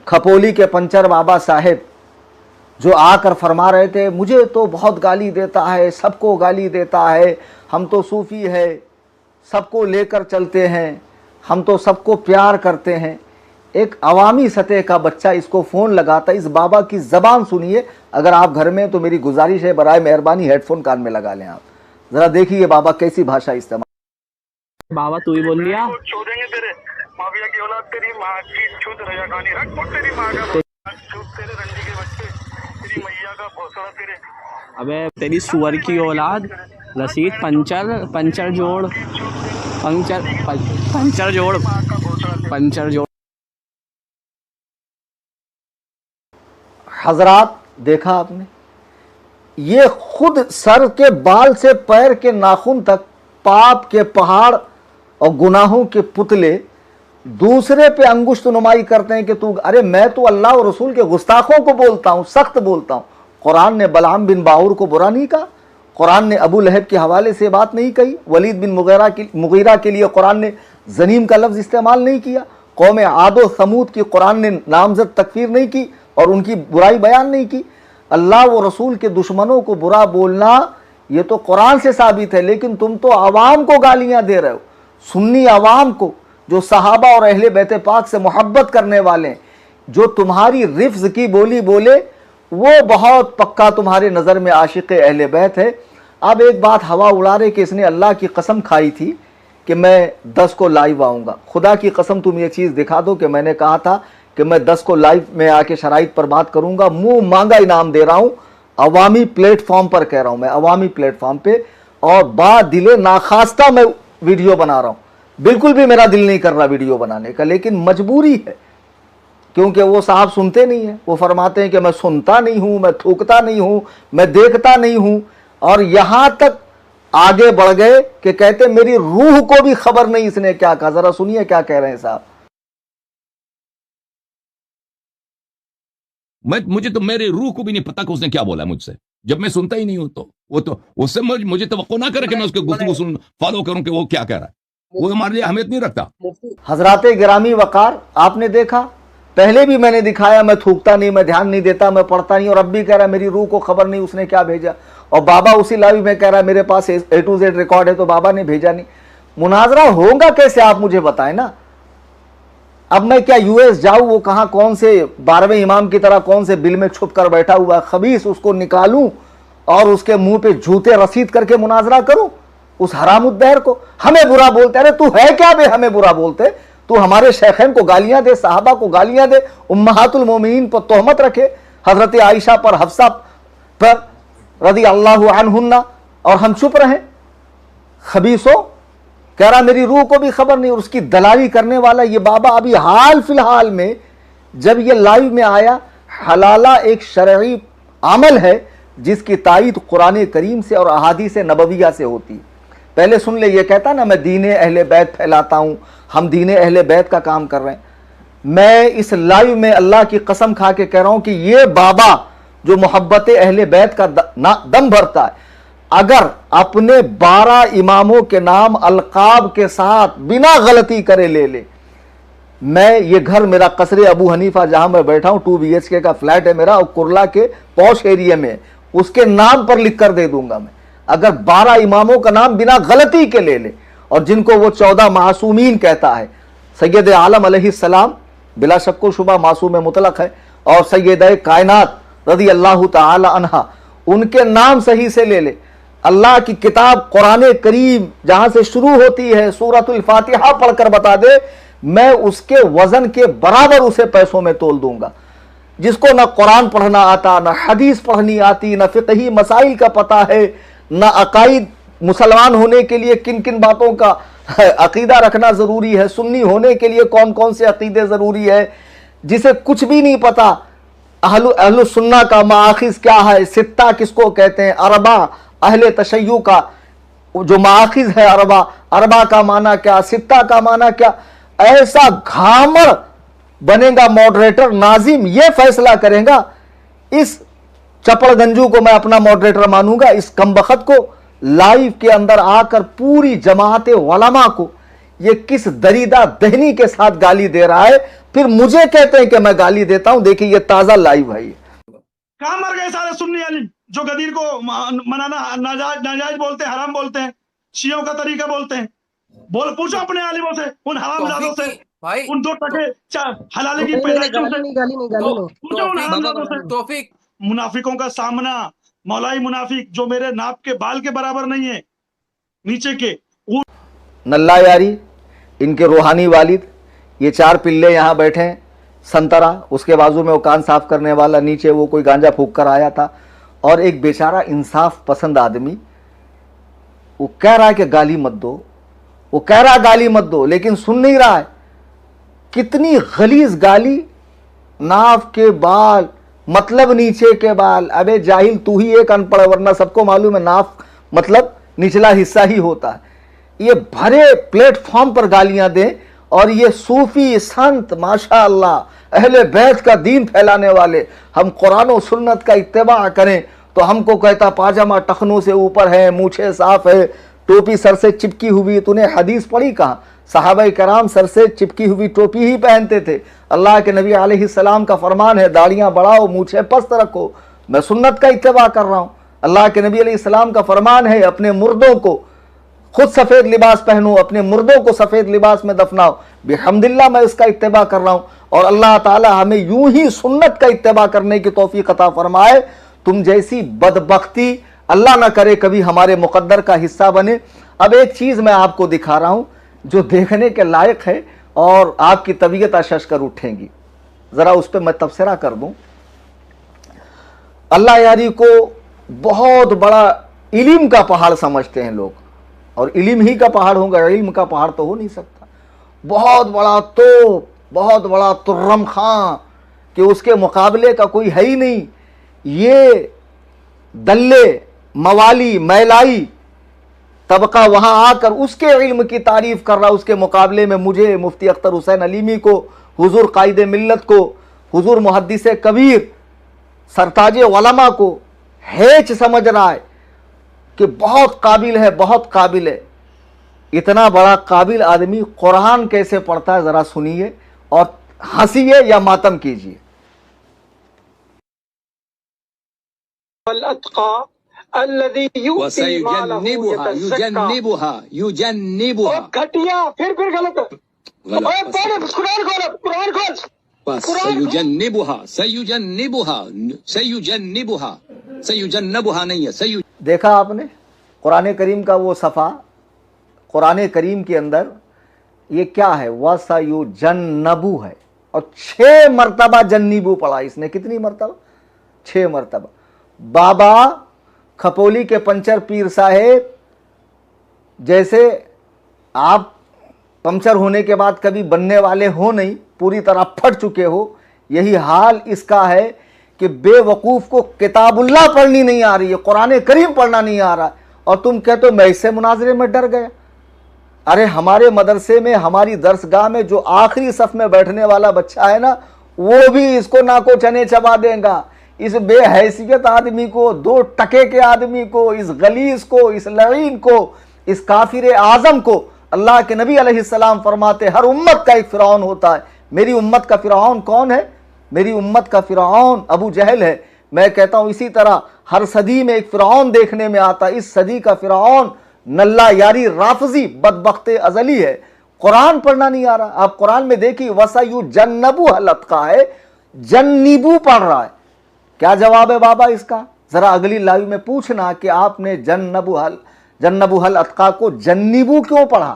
खपोली के पंचर बाबा साहेब जो आकर फरमा रहे थे, मुझे तो बहुत गाली देता है, सबको गाली देता है, हम तो सूफ़ी है, सबको लेकर चलते हैं, हम तो सबको प्यार करते हैं। एक अवामी सतह का बच्चा इसको फ़ोन लगाता है। इस बाबा की ज़बान सुनिए। अगर आप घर में, तो मेरी गुजारिश है बराए मेहरबानी हेडफोन कान में लगा लें आप। ज़रा देखिए बाबा कैसी भाषा इस्तेमाल। बाबा तू ही बोल लिया। छोड़ेंगे तेरे माफिया की औलाद, तेरी माँ की छूत रजा खानी रख, और तेरी माँ का छूत, तेरे रंडी के बच्चे, तेरी मैया का भौसला तेरे। अबे तेरी सुअर की औलाद, रसीद पंचर जोड़। हजरात, देखा आपने, ये खुद सर के बाल से पैर के नाखून तक पाप के पहाड़ और गुनाहों के पुतले दूसरे पे अंगुष्ठ नुमाई करते हैं कि तू, अरे मैं तो अल्लाह और रसूल के गुस्ताखों को बोलता हूँ, सख्त बोलता हूँ। कुरान ने बलाम बिन बाउर को बुरा नहीं कहा, कुरान ने अबू लहब के हवाले से बात नहीं कही, वलीद बिन मुगीरा के लिए कुरान ने जनीम का लफ्ज़ इस्तेमाल नहीं किया, कौम आदो समूद की कुरान ने नामजद तकफीर नहीं की और उनकी बुराई बयान नहीं की। अल्लाह व रसूल के दुश्मनों को बुरा बोलना ये तो कुरान से साबित है, लेकिन तुम तो आवाम को गालियां दे रहे हो, सुन्नी आवाम को, जो सहाबा और अहले बैत पाक से मोहब्बत करने वाले, जो तुम्हारी रिफ्ज की बोली बोले, वो बहुत पक्का तुम्हारे नज़र में आशिक़ अहले बैत है। अब एक बात हवा उड़ा रहे कि इसने अल्लाह की कसम खाई थी कि मैं 10 को लाइव आऊँगा। खुदा की कसम तुम ये चीज़ दिखा दो कि मैंने कहा था कि मैं 10 को लाइव में आके शराइत पर बात करूँगा। मुँह मांगा इनाम दे रहा हूँ, अवामी प्लेटफॉर्म पर कह रहा हूँ मैं, अवामी प्लेटफॉर्म पे, और बा दिले नाखास्ता मैं वीडियो बना रहा हूँ, बिल्कुल भी मेरा दिल नहीं कर रहा वीडियो बनाने का, लेकिन मजबूरी है, क्योंकि वो साहब सुनते नहीं है। वो फरमाते हैं कि मैं सुनता नहीं हूँ, मैं थूकता नहीं हूँ, मैं देखता नहीं हूँ, और यहाँ तक आगे बढ़ गए कि कहते मेरी रूह को भी खबर नहीं इसने क्या कहा। जरा सुनिए क्या कह रहे हैं साहब। मुझे तो मेरे रूह को भी नहीं पता कि उसने क्या बोला मुझसे, जब मैं सुनता ही नहीं हूं। तो वो तो उससे मुझे तवक्को ना करे कि मैं उसके गुफ्तगू फॉलो करूं कि वो क्या कह रहा है, वो हमारे लिए अहमियत नहीं रखता। हजरात गिरामी वकार, आपने देखा, पहले भी मैंने दिखाया, मैं थूकता नहीं, मैं ध्यान नहीं देता, मैं पढ़ता नहीं, और अब भी कह रहा है मेरी रूह को खबर नहीं उसने क्या भेजा। और बाबा उसी लाइव में कह रहा है मेरे पास A to Z रिकॉर्ड है, तो बाबा ने भेजा नहीं। मुनाजरा होगा कैसे, आप मुझे बताएं ना। अब मैं क्या US जाऊं, वो कहां कौन से 12वें इमाम की तरह कौन से बिल में छुप कर बैठा हुआ खबीस, उसको निकालूं और उसके मुंह पे जूते रसीद करके मुनाजरा करूं उस हरामुद्दहर को। हमें बुरा बोलते, अरे तू है क्या बे हमें बुरा बोलते? तू हमारे शेखैन को गालियां दे, साहबा को गालियां दे, उम्महातुल मोमिनीन पर तोहमत रखे, हजरत आयशा पर, हफ्सा पर रदी अल्लाह अन्हुन्ना, और हम चुप रहे। खबीसो कह रहा मेरी रूह को भी खबर नहीं, और उसकी दलाली करने वाला ये बाबा अभी हाल फिलहाल में जब ये लाइव में आया, हलाला एक शरई अमल है जिसकी तायीद कुरान करीम से और अहादीस नबविया से होती है। पहले सुन ले, ये कहता ना मैं दीन अहले बैत फैलाता हूं, हम दीन अहले बैत का काम कर रहे हैं। मैं इस लाइव में अल्लाह की कसम खा के कह रहा हूं कि ये बाबा जो मोहब्बत अहले बैत का दम भरता है, अगर अपने 12 इमामों के नाम अलकाब के साथ बिना गलती करे ले ले, मैं ये घर मेरा कसरे अबू हनीफा जहां मैं बैठा हूं 2 BHK का फ्लैट है मेरा, और कुरला के पौश एरिया में, उसके नाम पर लिख कर दे दूंगा मैं, अगर 12 इमामों का नाम बिना गलती के ले ले। और जिनको वो 14 मासूमीन कहता है, सैयद आलम अलैहिस्सलाम बिला शक व शुबा मासूम मुतलक है, और सैयद कायनात रदी अल्लाह ताला अन्हा, उनके नाम सही से ले ले। अल्लाह की किताब कुरान करीम जहां से शुरू होती है सूरतुल फातिहा पढ़कर बता दे, मैं उसके वजन के बराबर उसे पैसों में तोल दूंगा। जिसको ना कुरान पढ़ना आता, ना हदीस पढ़नी आती, ना फिक़ही मसाइल का पता है, ना अकाईद, मुसलमान होने के लिए किन किन बातों का अकीदा रखना जरूरी है, सुन्नी होने के लिए कौन कौन से अकीदे जरूरी है, जिसे कुछ भी नहीं पता। अहलु सुन्ना का माखिज क्या है, सित्ता किसको कहते हैं, अरबा अहले तशय्यु का जो माखिज है, अरबा का माना क्या, सित्ता का माना क्या। ऐसा घामड़ बनेगा मॉडरेटर, नाजिम ये फैसला करेगा। इस चपड़गंजू को मैं अपना मॉडरेटर मानूंगा, इस कमबख्त को लाइव के अंदर आकर पूरी जमात उलमा को ये किस दरीदा दहनी के साथ गाली दे रहा है, फिर मुझे कहते हैं कि मैं गाली देता हूं। देखिए ये ताजा लाइव है। कहां मर गए सारे सुन्नी अली जो गदीर को मनाना नाजायज बोलते हैं, हराम बोलते हैं, शियों का तरीका बोलते हैं। बोल पूछो अपने आलिमों से, उन हरामजादों से, उन 2 टके हलाले की पैदाइशों से, पूछो उन हरामजादों से। मुनाफिकों का सामना, मौलाई मुनाफिक जो मेरे नाप के बाल के बराबर नहीं है, नीचे के नल्ला यारी, इनके रूहानी वालिद, ये 4 पिल्ले यहां बैठे हैं, संतरा, उसके बाजू में वो कान साफ करने वाला, नीचे वो कोई गांजा फूंक कर आया था, और एक बेचारा इंसाफ पसंद आदमी, वो कह रहा है कि गाली मत दो, वो कह रहा है गाली मत दो, लेकिन सुन नहीं रहा है। कितनी गलीज गाली, नाफ के बाल मतलब नीचे के बाल। अबे जाहिल, तू ही एक अनपढ़, वरना सबको मालूम है नाफ मतलब निचला हिस्सा ही होता है। ये भरे प्लेटफॉर्म पर गालियां दें, और ये सूफी संत माशाअल्लाह अहले बैत का दीन फैलाने वाले, हम कुरान और सुन्नत का इत्तिबा करें तो हमको कहता पाजामा टखनों से ऊपर है, मूछे साफ है, टोपी सर से चिपकी हुई। तूने हदीस पढ़ी कहाँ? सहाबाए कराम सर से चिपकी हुई टोपी ही पहनते थे। अल्लाह के नबी अलैहिस्सलाम का फरमान है दाढ़ियां बढ़ाओ, मूछे पस्त रखो। मैं सुन्नत का इत्तिबा कर रहा हूँ। अल्लाह के नबी अलैहिस्सलाम का फरमान है अपने मुर्दों को खुद सफेद लिबास पहनो, अपने मुर्दों को सफेद लिबास में दफनाओ। बिहम्दिल्लाह मैं इसका इत्तिबा कर रहा हूं, और अल्लाह ताला हमें यूं ही सुन्नत का इत्तिबा करने की तौफीक अता फरमाए। तुम जैसी बदबख्ती अल्लाह ना करे कभी हमारे मुकद्दर का हिस्सा बने। अब एक चीज मैं आपको दिखा रहा हूं जो देखने के लायक है और आपकी तबीयत अशश कर उठेंगी, जरा उस पर मैं तबसरा कर दूं। अल्लाह यारी को बहुत बड़ा इल्म का पहाड़ समझते हैं लोग, اور علم ہی کا پہاڑ ہوگا, علم کا پہاڑ تو ہو نہیں سکتا. بہت بڑا توپ, بہت بڑا ترم خاں کہ اس کے مقابلے کا کوئی ہے ہی نہیں. یہ دلے موالی میلائی طبقہ وہاں آ کر اس کے علم کی تعریف کر رہا, اس کے مقابلے میں مجھے مفتی اختر حسین علیمی کو, حضور قائد ملت کو, حضور محدث کبیر سرتاج علماء کو ہیچ سمجھ رہا ہے کہ بہت قابل ہے, بہت قابل ہے. اتنا بڑا قابل آدمی قرآن کیسے پڑھتا ہے ذرا سنیے اور ہنسیے یا ماتم کیجیے. الذي يؤتي ماله يجنبها گھٹیا پھر غلط قرآن سیجنبها نہیں ہے, دیکھا آپ نے قرآن کریم کا وہ صفحہ, قرآن کریم کے اندر یہ کیا ہے, وَسَيُجَنَّبُ ہے, اور 6 مرتبہ جنبو پڑھا اس نے. کتنی مرتبہ؟ 6 مرتبہ. بابا کھپولی کے پنچر پیر صاحب جیسے آپ پنچر ہونے کے بعد کبھی بننے والے ہو نہیں, پوری طرح پھٹ چکے ہو, یہی حال اس کا ہے کہ بے وقوف کو کتاب اللہ پڑھنی نہیں آ رہی ہے, قرآن کریم پڑھنا نہیں آ رہا, اور تم کہتے ہو میں اس سے مناظرے میں ڈر گیا. ارے ہمارے مدرسے میں, ہماری درسگاہ میں جو آخری صف میں بیٹھنے والا بچہ ہے نا, وہ بھی اس کو ناکو چنے چبا دے گا. اس بے حیثیت آدمی کو, 2 ٹکے کے آدمی کو, اس غلیظ کو, اس لعین کو, اس کافر اعظم کو. اللہ کے نبی علیہ السلام فرماتے ہر امت کا ایک فرعون ہوتا ہے. میری امت کا فرعون کون ہے؟ میری امت کا فرعون ابو جہل ہے. میں کہتا ہوں اسی طرح ہر صدی میں ایک فرعون دیکھنے میں آتا ہے. اس صدی کا فرعون نلہ یاری رافضی بدبخت ازلی ہے. قرآن پڑھنا نہیں آ رہا. آپ قرآن میں دیکھیے وَسَيُجَنَّبُهَا لطقہ ہے, جنبو پڑھ رہا ہے. کیا جواب ہے بابا اس کا؟ ذرا اگلی لائیو میں پوچھنا کہ آپ نے جنبو حل اتقا کو جنبو کیوں پڑھا.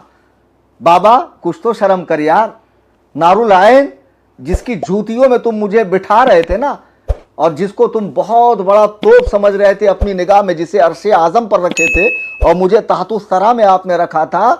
بابا کچھ تو شرم کر یار. نارالعین جس کی جوتیوں میں تم مجھے بٹھا رہے تھے نا, اور جس کو تم بہت بڑا توپ سمجھ رہے تھے اپنی نگاہ میں, جسے عرش اعظم پر رکھے تھے اور مجھے تحت الثری میں آپ نے رکھا تھا,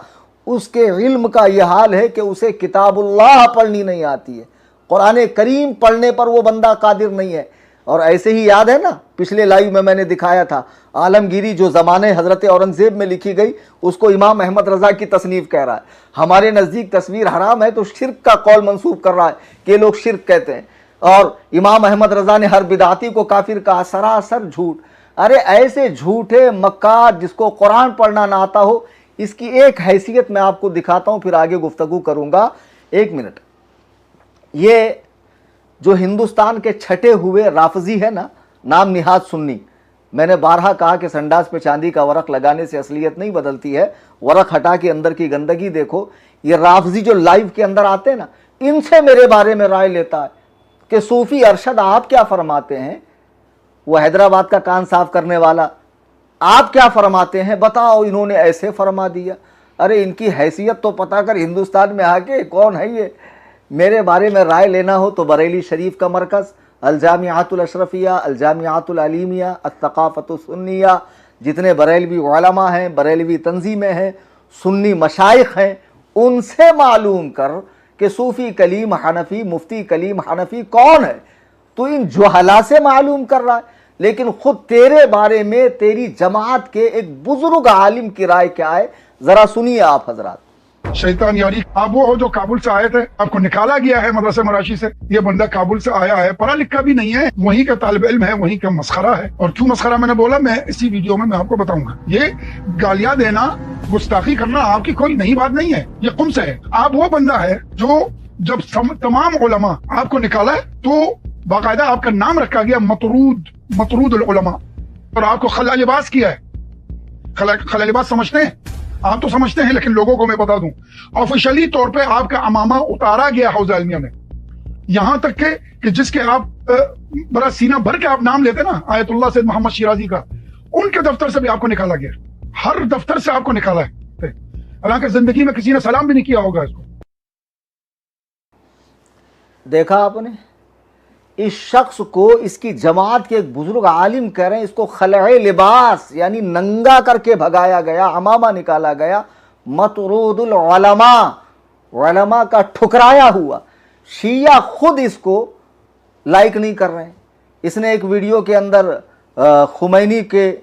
اس کے علم کا یہ حال ہے کہ اسے کتاب اللہ پڑھنی نہیں آتی ہے. قرآن کریم پڑھنے پر وہ بندہ قادر نہیں ہے. اور ایسے ہی یاد ہے نا پچھلے لائیو میں نے دکھایا تھا عالمگیری جو زمانے حضرت اورنگزیب میں لکھی گئی, اس کو امام احمد رضا کی تصنیف کہہ رہا ہے. ہمارے نزدیک تصویر حرام ہے تو شرک کا قول منسوب کر رہا ہے کہ لوگ شرک کہتے ہیں, اور امام احمد رضا نے ہر بدعتی کو کافر کہا. سراسر جھوٹ. ارے ایسے جھوٹے مکار جس کو قرآن پڑھنا نہ آتا ہو, اس کی ایک حیثیت میں آپ کو دکھاتا ہوں, پھر آگے گفتگو کروں گا. 1 منٹ. یہ جو ہندوستان کے چھٹے ہوئے رافضی ہے نا, نام نہاد سنی, میں نے بارہا کہا کہ سنڈاس پہ چاندی کا ورق لگانے سے اصلیت نہیں بدلتی ہے, ورق ہٹا کے اندر کی گندگی دیکھو. یہ رافضی جو لائیو کے اندر آتے ہیں نا, ان سے میرے بارے میں رائے لیتا ہے کہ صوفی ارشد آپ کیا فرماتے ہیں. وہ حیدرآباد کا کان صاف کرنے والا, آپ کیا فرماتے ہیں بتاؤ, انہوں نے ایسے فرما دیا. ارے ان کی حیثیت تو پتا کر ہندوستان میں آ کے کون ہے یہ. میرے بارے میں رائے لینا ہو تو بریلی شریف کا مرکز, الجامعات الاشرفیہ, الجامعات العلیمیہ, الثقافت السنیہ, جتنے بریلوی علماء ہیں, بریلوی تنظیمیں ہیں, سنی مشائخ ہیں, ان سے معلوم کر کہ صوفی کلیم حنفی, مفتی کلیم حنفی کون ہے. تو ان جہلا سے معلوم کر رہا ہے, لیکن خود تیرے بارے میں تیری جماعت کے ایک بزرگ عالم کی رائے کیا ہے, ذرا سنیے آپ حضرات. شیطان یاری, آپ وہ ہو جو کابل سے آئے تھے, آپ کو نکالا گیا ہے مدرسہ مراشی سے. یہ بندہ کابل سے آیا ہے, پڑھا لکھا بھی نہیں ہے, وہیں کا طالب علم ہے, وہیں کا مسخرہ ہے. اور کیوں مسخرہ میں نے بولا, میں اسی ویڈیو میں آپ کو بتاؤں گا. یہ گالیاں دینا, گستاخی کرنا آپ کی کوئی نئی بات نہیں ہے, یہ قم سے ہے. آپ وہ بندہ ہے جو جب تمام علماء آپ کو نکالا تو باقاعدہ آپ کا نام رکھا گیا مطرود العلماء, اور آپ کو خلا لباس کیا ہے. خلا لباس سمجھتے ہیں آپ؟ تو سمجھتے ہیں, لیکن لوگوں کو میں بتا دوں, آفیشلی طور پہ آپ کا امامہ اتارا گیا حوض عالمیہ میں. یہاں تک کہ جس کے آپ بڑا سینہ بھر کے آپ نام لیتے نا, آیت اللہ سید محمد شیرازی کا, ان کے دفتر سے بھی آپ کو نکالا گیا. ہر دفتر سے آپ کو نکالا ہے, حالانکہ زندگی میں کسی نے سلام بھی نہیں کیا ہوگا اس کو. دیکھا آپ نے, اس شخص کو اس کی جماعت کے ایک بزرگ عالم کہہ رہے ہیں اس کو خلع لباس یعنی ننگا کر کے بھگایا گیا، عمامہ نکالا گیا، مطرود العلماء، علماء کا ٹھکرایا ہوا۔ شیعہ خود اس کو لائک نہیں کر رہے ہیں۔ اس نے ایک ویڈیو کے اندر خمینی کے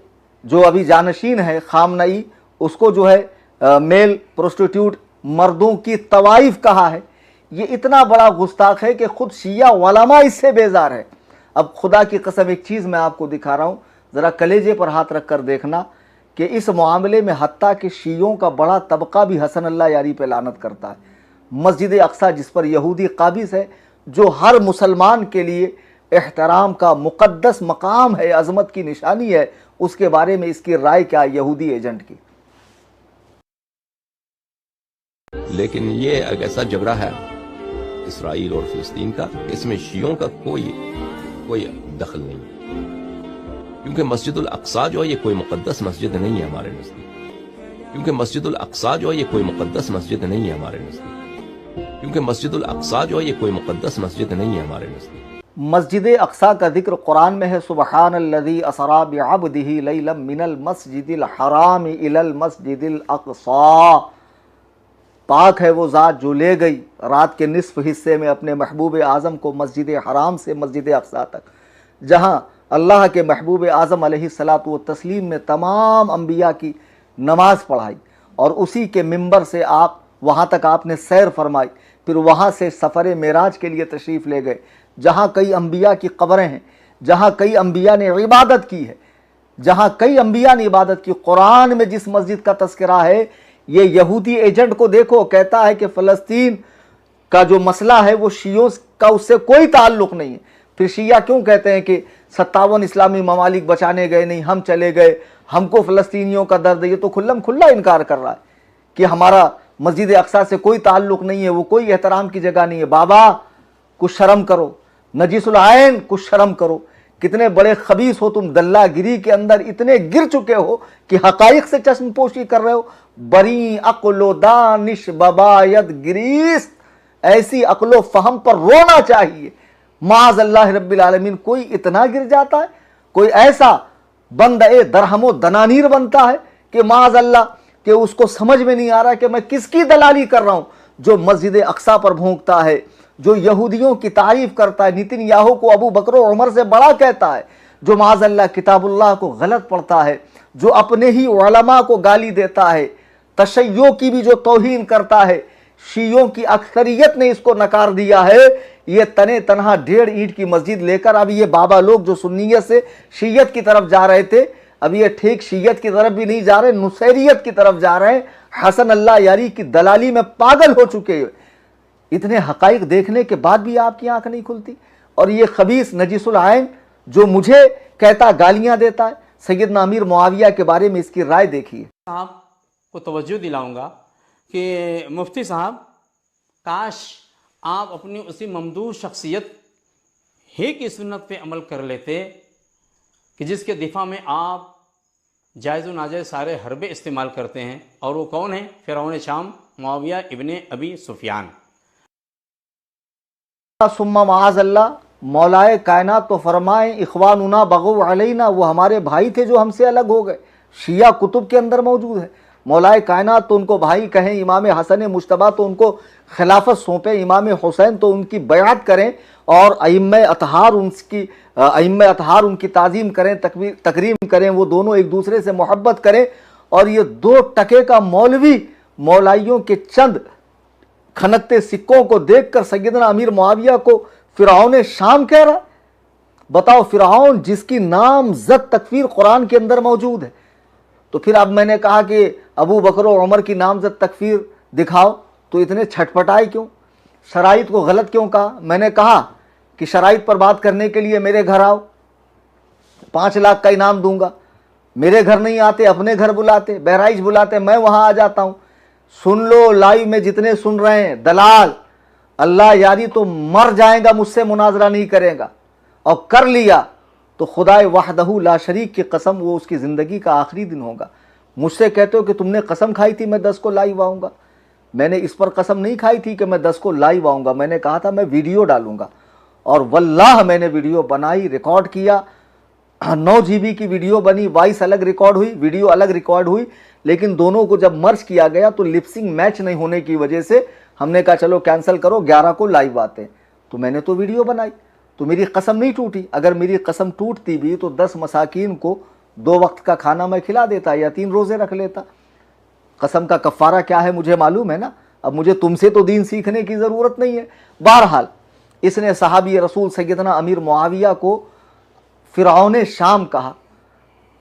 جو ابھی جانشین ہے خامنئی، اس کو جو ہے میل پروسٹیٹیوٹ مردوں کی طوائف کہا ہے۔ یہ اتنا بڑا گستاخ ہے کہ خود شیعہ علماء اس سے بیزار ہے۔ اب خدا کی قسم ایک چیز میں آپ کو دکھا رہا ہوں، ذرا کلیجے پر ہاتھ رکھ کر دیکھنا کہ اس معاملے میں حتیٰ کہ شیعوں کا بڑا طبقہ بھی حسن اللہ یاری پہ لعنت کرتا ہے۔ مسجد اقصیٰ جس پر یہودی قابض ہے، جو ہر مسلمان کے لیے احترام کا مقدس مقام ہے، عظمت کی نشانی ہے، اس کے بارے میں اس کی رائے کیا یہودی ایجنٹ کی؟ لیکن یہ ایک ایسا جبرا ہے اسرائیل اور فلسطین کا، اس میں شیعوں کا کوئی دخل نہیں ہے، کیونکہ مسجد الاقصیٰ جو ہے یہ کوئی مقدس مسجد نہیں ہے ہمارے نزدیک، کیونکہ مسجد الاقصیٰ جو ہے یہ کوئی مقدس مسجد نہیں ہے ہمارے نزدیک، کیونکہ مسجد الاقصیٰ جو ہے یہ کوئی مقدس مسجد نہیں ہے ہمارے نزدیک۔ مسجد اقصیٰ کا ذکر قرآن میں ہے، سبحان الذی اسری بعبدہ لیلا من المسجد الحرام الی المسجد الاقصیٰ، پاک ہے وہ ذات جو لے گئی رات کے نصف حصے میں اپنے محبوب اعظم کو مسجد حرام سے مسجد اقصیٰ تک، جہاں اللہ کے محبوب اعظم علیہ الصلاۃ والتسلیم نے تمام انبیاء کی نماز پڑھائی، اور اسی کے منبر سے آپ وہاں تک آپ نے سیر فرمائی، پھر وہاں سے سفر معراج کے لیے تشریف لے گئے، جہاں کئی انبیاء کی قبریں ہیں، جہاں کئی انبیاء نے عبادت کی ہے، جہاں کئی انبیاء نے عبادت کی۔ قرآن میں جس مسجد کا تذکرہ ہے، یہ یہودی ایجنٹ کو دیکھو، کہتا ہے کہ فلسطین کا جو مسئلہ ہے وہ شیعوں کا اس سے کوئی تعلق نہیں ہے۔ پھر شیعہ کیوں کہتے ہیں کہ 57 اسلامی ممالک بچانے گئے نہیں، ہم چلے گئے، ہم کو فلسطینیوں کا درد ہے؟ یہ تو کھلم کھلا انکار کر رہا ہے کہ ہمارا مسجد اقصیٰ سے کوئی تعلق نہیں ہے، وہ کوئی احترام کی جگہ نہیں ہے۔ بابا کچھ شرم کرو، نجیس العین کچھ شرم کرو، کتنے بڑے خبیث ہو تم، دلہ گری کے اندر اتنے گر چکے ہو کہ حقائق سے چشم پوشی کر رہے ہو۔ بری عقل و دانش بباید گریست، ایسی عقل و فہم پر رونا چاہیے۔ معاذ اللہ رب العالمین، کوئی اتنا گر جاتا ہے، کوئی ایسا بندے درہم و دنانیر بنتا ہے کہ معاذ اللہ کہ اس کو سمجھ میں نہیں آ رہا کہ میں کس کی دلالی کر رہا ہوں، جو مسجد اقصیٰ پر بھونکتا ہے، جو یہودیوں کی تعریف کرتا ہے، نیتن یاہو کو ابو بکر و عمر سے بڑا کہتا ہے، جو معاذ اللہ کتاب اللہ کو غلط پڑھتا ہے، جو اپنے ہی علماء کو گالی دیتا ہے، تشیع کی بھی جو توہین کرتا ہے۔ شیعوں کی اکثریت نے اس کو نکار دیا ہے۔ یہ تنے تنہا 1.5 اینٹ کی مسجد لے کر اب یہ بابا لوگ جو سنیت سے شیعت کی طرف جا رہے تھے، اب یہ ٹھیک شیعت کی طرف بھی نہیں جا رہے، نصیریت کی طرف جا رہے ہیں، حسن اللہ یاری کی دلالی میں پاگل ہو چکے ہیں۔ اتنے حقائق دیکھنے کے بعد بھی آپ کی آنکھ نہیں کھلتی؟ اور یہ خبیث نجیس العین جو مجھے کہتا گالیاں دیتا ہے، سیدنا امیر معاویہ کے بارے میں اس کی رائے دیکھیے۔ صاحب کو توجہ دلاؤں گا کہ مفتی صاحب، کاش آپ اپنی اسی ممدوح شخصیت ہی کی سنت پہ عمل کر لیتے کہ جس کے دفاع میں آپ جائز و ناجائز سارے حربے استعمال کرتے ہیں، اور وہ کون ہیں؟ فرعون شام معاویہ ابن ابی سفیان۔ ثم معاذ اللہ، مولائے کائنات تو فرمائیں اخواننا بغو علینا، وہ ہمارے بھائی تھے جو ہم سے الگ ہو گئے، شیعہ کتب کے اندر موجود ہے۔ مولائے کائنات تو ان کو بھائی کہیں، امام حسن مجتبیٰ تو ان کو خلافت سونپیں، امام حسین تو ان کی بیعت کریں، اور ائمہ اطہار ان کی تعظیم کریں، تکریم کریں، وہ دونوں ایک دوسرے سے محبت کریں۔ اور یہ 2 ٹکے کا مولوی مولائیوں کے چند کھنکتے سکوں کو دیکھ کر سیدنا امیر معاویہ کو فرعون شام کہہ رہا ہے۔ بتاؤ، فرعون جس کی نام زد تکفیر قرآن کے اندر موجود ہے، تو پھر اب میں نے کہا کہ ابو بکر و عمر کی نامزد تکفیر دکھاؤ، تو اتنے چھٹپٹائے کیوں؟ شرائط کو غلط کیوں کہا؟ میں نے کہا کہ شرائط پر بات کرنے کے لیے میرے گھر آؤ، 5 لاکھ کا انعام دوں گا۔ میرے گھر نہیں آتے، اپنے گھر بلاتے، بہرائچ بلاتے، میں وہاں آ جاتا ہوں۔ سن لو لائیو میں جتنے سن رہے ہیں، دلال اللہ یاری تو مر جائے گا، مجھ سے مناظرہ نہیں کرے گا، اور کر لیا تو خدائے وحدہ لا شریک کی قسم وہ اس کی زندگی کا آخری دن ہوگا۔ مجھ سے کہتے ہو کہ تم نے قسم کھائی تھی میں 10 کو لائیو آؤں گا، میں نے اس پر قسم نہیں کھائی تھی کہ میں 10 کو لائیو آؤں گا، میں نے کہا تھا میں ویڈیو ڈالوں گا، और वल्लाह मैंने वीडियो बनाई, रिकॉर्ड किया, 9 GB की वीडियो बनी, वॉइस अलग रिकॉर्ड हुई, वीडियो अलग रिकॉर्ड हुई, लेकिन दोनों को जब मर्ज किया गया तो लिपसिंग मैच नहीं होने की वजह से हमने कहा चलो कैंसिल करो, 11 को लाइव आते हैं। तो मैंने तो वीडियो बनाई, तो मेरी कसम नहीं टूटी। अगर मेरी कसम टूटती भी तो 10 मसाकीन को 2 वक्त का खाना मैं खिला देता या 3 रोजे रख लेता। कसम का कफ़ारा क्या है मुझे मालूम है ना। अब मुझे तुमसे तो दीन सीखने की ज़रूरत नहीं है। बहरहाल इसने सहाबी रसूल सैयदना अमीर मुआविया को फ़िरऔन शाम कहा।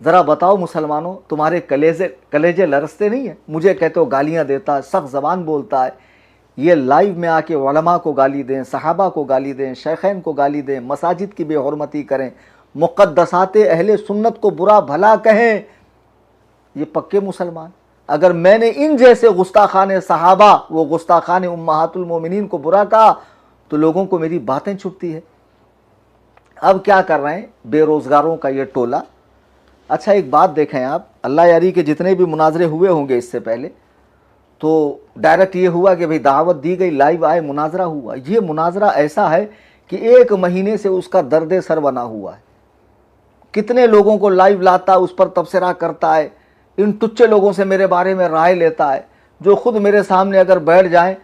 ज़रा बताओ मुसलमानों, तुम्हारे कलेजे लरसते नहीं है? मुझे कहते हो गालियाँ देता है, सख्त ज़बान बोलता है। ये लाइव में आके उलमा को गाली दें, सहाबा को गाली दें, शेखैन को गाली दें, मसाजिद की बेहुरमती करें, मुक़द्दसात अहले सुन्नत को बुरा भला कहें, ये पक्के मुसलमान। अगर मैंने इन जैसे गुस्ताखान सहाबा व गुस्ताखान उम्महातुल मोमिनीन को बुरा कहा तो लोगों को मेरी बातें छुपती है। अब क्या कर रहे हैं बेरोज़गारों का ये टोला। अच्छा एक बात देखें आप, अल्लाह यारी के जितने भी मुनाजरे हुए होंगे इससे पहले, तो डायरेक्ट ये हुआ कि भाई दावत दी गई, लाइव आए, मुनाजरा हुआ। ये मुनाजरा ऐसा है कि 1 महीने से उसका दर्द सर बना हुआ है। कितने लोगों को लाइव लाता है, उस पर तबसरा करता है, इन टुच्चे लोगों से मेरे बारे में राय लेता है, जो खुद मेरे सामने अगर बैठ जाएं